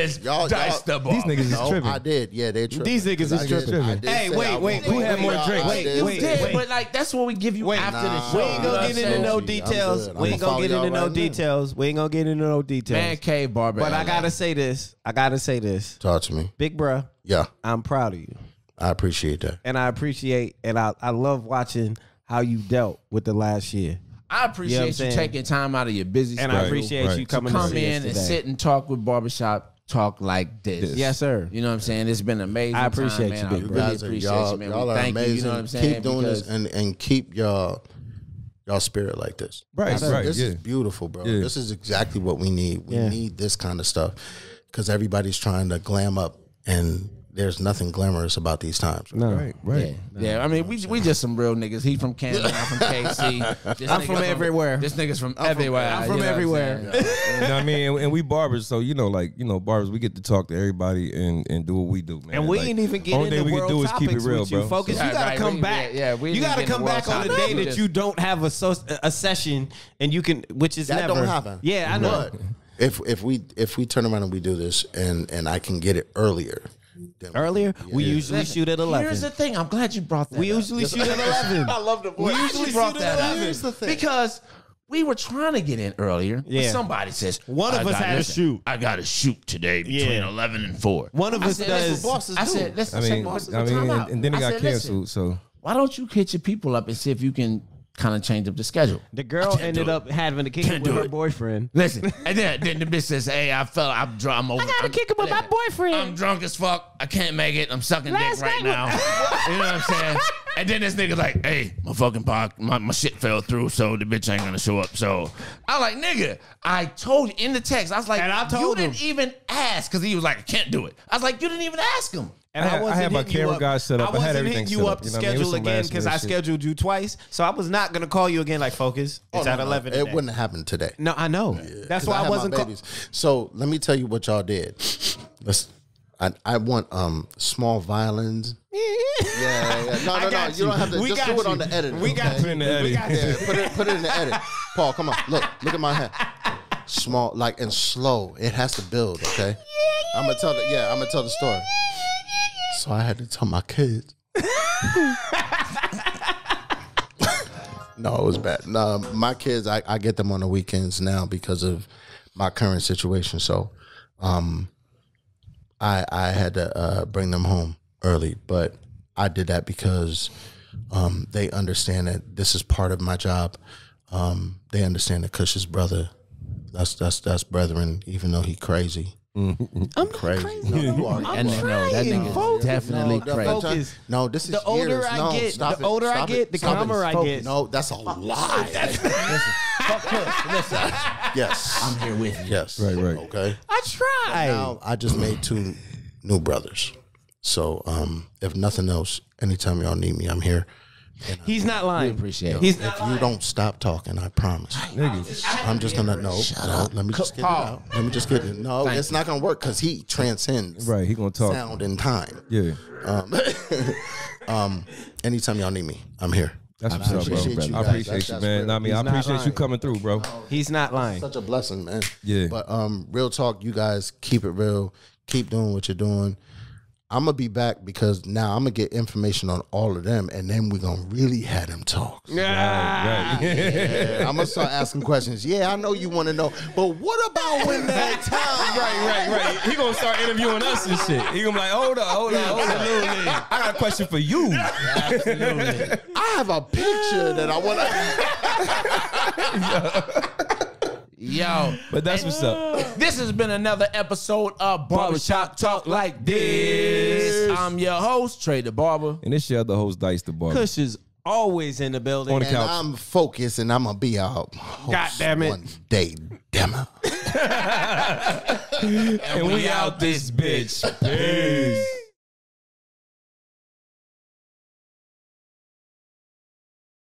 is Dicethebarber. These niggas is No, tripping. I did. Yeah, they tripping. These niggas is I did- tripping. I did Hey, say wait, I wait, won't- who had more I drinks? did Wait, You say did, that. but like that's what we give you after the nah, show. We ain't You know gonna what get I'm into no saying? details. good. We ain't I'ma gonna get follow into y'all no right now. details. We ain't gonna get into no details. Man cave barber. But I gotta say this. Talk to me. Big bruh, Yeah, I'm proud of you. I appreciate that. And I appreciate and I love watching how you dealt with the last year. I appreciate You know what I'm you saying? taking time out of your busy And schedule I appreciate you right. to coming to come see us in and today. sit and talk with Barbershop talk like this. Yes, sir. You know what I'm saying? It's been amazing. I appreciate time, you, man. big I bro. really Guys are- appreciate y'all, you, man. y'all We are thank amazing. you. You know what I'm saying? Keep doing Because this and keep y'all spirit like this. Right, right, This yeah. is beautiful, bro. Yeah. This is exactly what we need. We Yeah. need this kind of stuff because everybody's trying to glam up, and there's nothing glamorous about these times. No. Right, right. yeah, I mean, we just some real niggas. He from Canada, I'm from KC. This I'm nigga from everywhere. This nigga's from everywhere. I'm from you know what everywhere. saying? You know what I mean? And we barbers, so barbers, we get to talk to everybody and do what we do, man. And we Like, ain't even get only into thing we can world do is topics keep it real, with you. bro. Focus, So- you gotta Right, come we- back. yeah, we you didn't gotta get into come back world on the topics. day We that just- you don't have a session and you can, which is That never don't happen. Yeah, I know. But if we turn around and we do this and I can get it earlier. then Earlier, we usually shoot at 11. Here's the thing. I'm glad you brought that We up. usually shoot at 11. I love the We voice. usually brought that up. Here's the thing. Because we were trying to get in earlier. Yeah. But somebody says, One of "I us gotta- had to listen, shoot." I got to shoot today between Yeah. 11 and 4. One of I us said, does. listen, bosses I do. said, let's I mean, and then it got canceled. So Why don't you hit your people up and see if you can kind of change up the schedule? The girl can't ended do it. up having to kick Can't it with do her it. boyfriend. Listen, and then the bitch says, "Hey, I'm drunk. I'm over. I gotta kick it with my boyfriend. I'm drunk as fuck. I can't make it. I'm sucking Last dick right night now. You know what I'm saying?" And then this nigga like, "Hey, my fucking my shit fell through, so the bitch ain't gonna show up." So I like, nigga, I told you in the text. I was like, And I told you didn't even ask because he was like, "I can't do it." I was like, you didn't even ask him. And I had my camera guy set up. I had everything set up. I wasn't hitting you up to schedule again because I scheduled you twice. So I was not going to call you again like, Focus. It's at 11 today. It wouldn't happen today. No, I know. Yeah. That's why I wasn't calling. So let me tell you what y'all did. I want small violins. Yeah. No. You don't have to. Just do it on the edit. We got put it in the edit. Yeah, put it in the edit. Paul, come on. Look at my hand. Small, like, and slow. It has to build. Okay. I'm gonna tell the story. So I had to tell my kids. No, it was bad. No, my kids, I get them on the weekends now because of my current situation. So, I had to bring them home early, but I did that because they understand that this is part of my job. They understand that Kush's brother, that's brethren, even though he crazy. I'm crazy. No, you are. And that nigga is definitely crazy. No, this is the older years. I get, the older I get, the calmer I get. No, that's a lie. Listen. Yes, I'm here with you. Yes, right. Okay, I tried. Now I just made 2 new brothers. So, if nothing else, anytime y'all need me, I'm here. He's not lying. We appreciate it. If you don't stop talking, I promise. I'm just gonna let me just get it out. Let me just get it. No, it's not gonna work because he transcends. Right, he gonna talk sound and time. Yeah. Anytime y'all need me, I'm here. That's what's up, bro. I appreciate you, man. I mean, I appreciate you coming through, bro. He's not lying. Such a blessing, man. Yeah. But real talk, you guys keep it real. Keep doing what you're doing. I'm gonna be back because now I'm gonna get information on all of them, and then we're gonna really have them talk. Right. Yeah, I'm gonna start asking questions. Yeah, I know you want to know, but what about when that time? Right. He gonna start interviewing us and shit. He gonna be like, hold on. I got a question for you. Absolutely. I have a picture that I want to. Yo, but that's what's up. This has been another episode of Barbershop Talk Like This. I'm your host, Trey the Barber. And this your other host, Dicethebarber. Kush is always in the building. On the couch. I'm focused and I'm going to be out. God damn it. One day, damn it. And we out this bitch. Peace.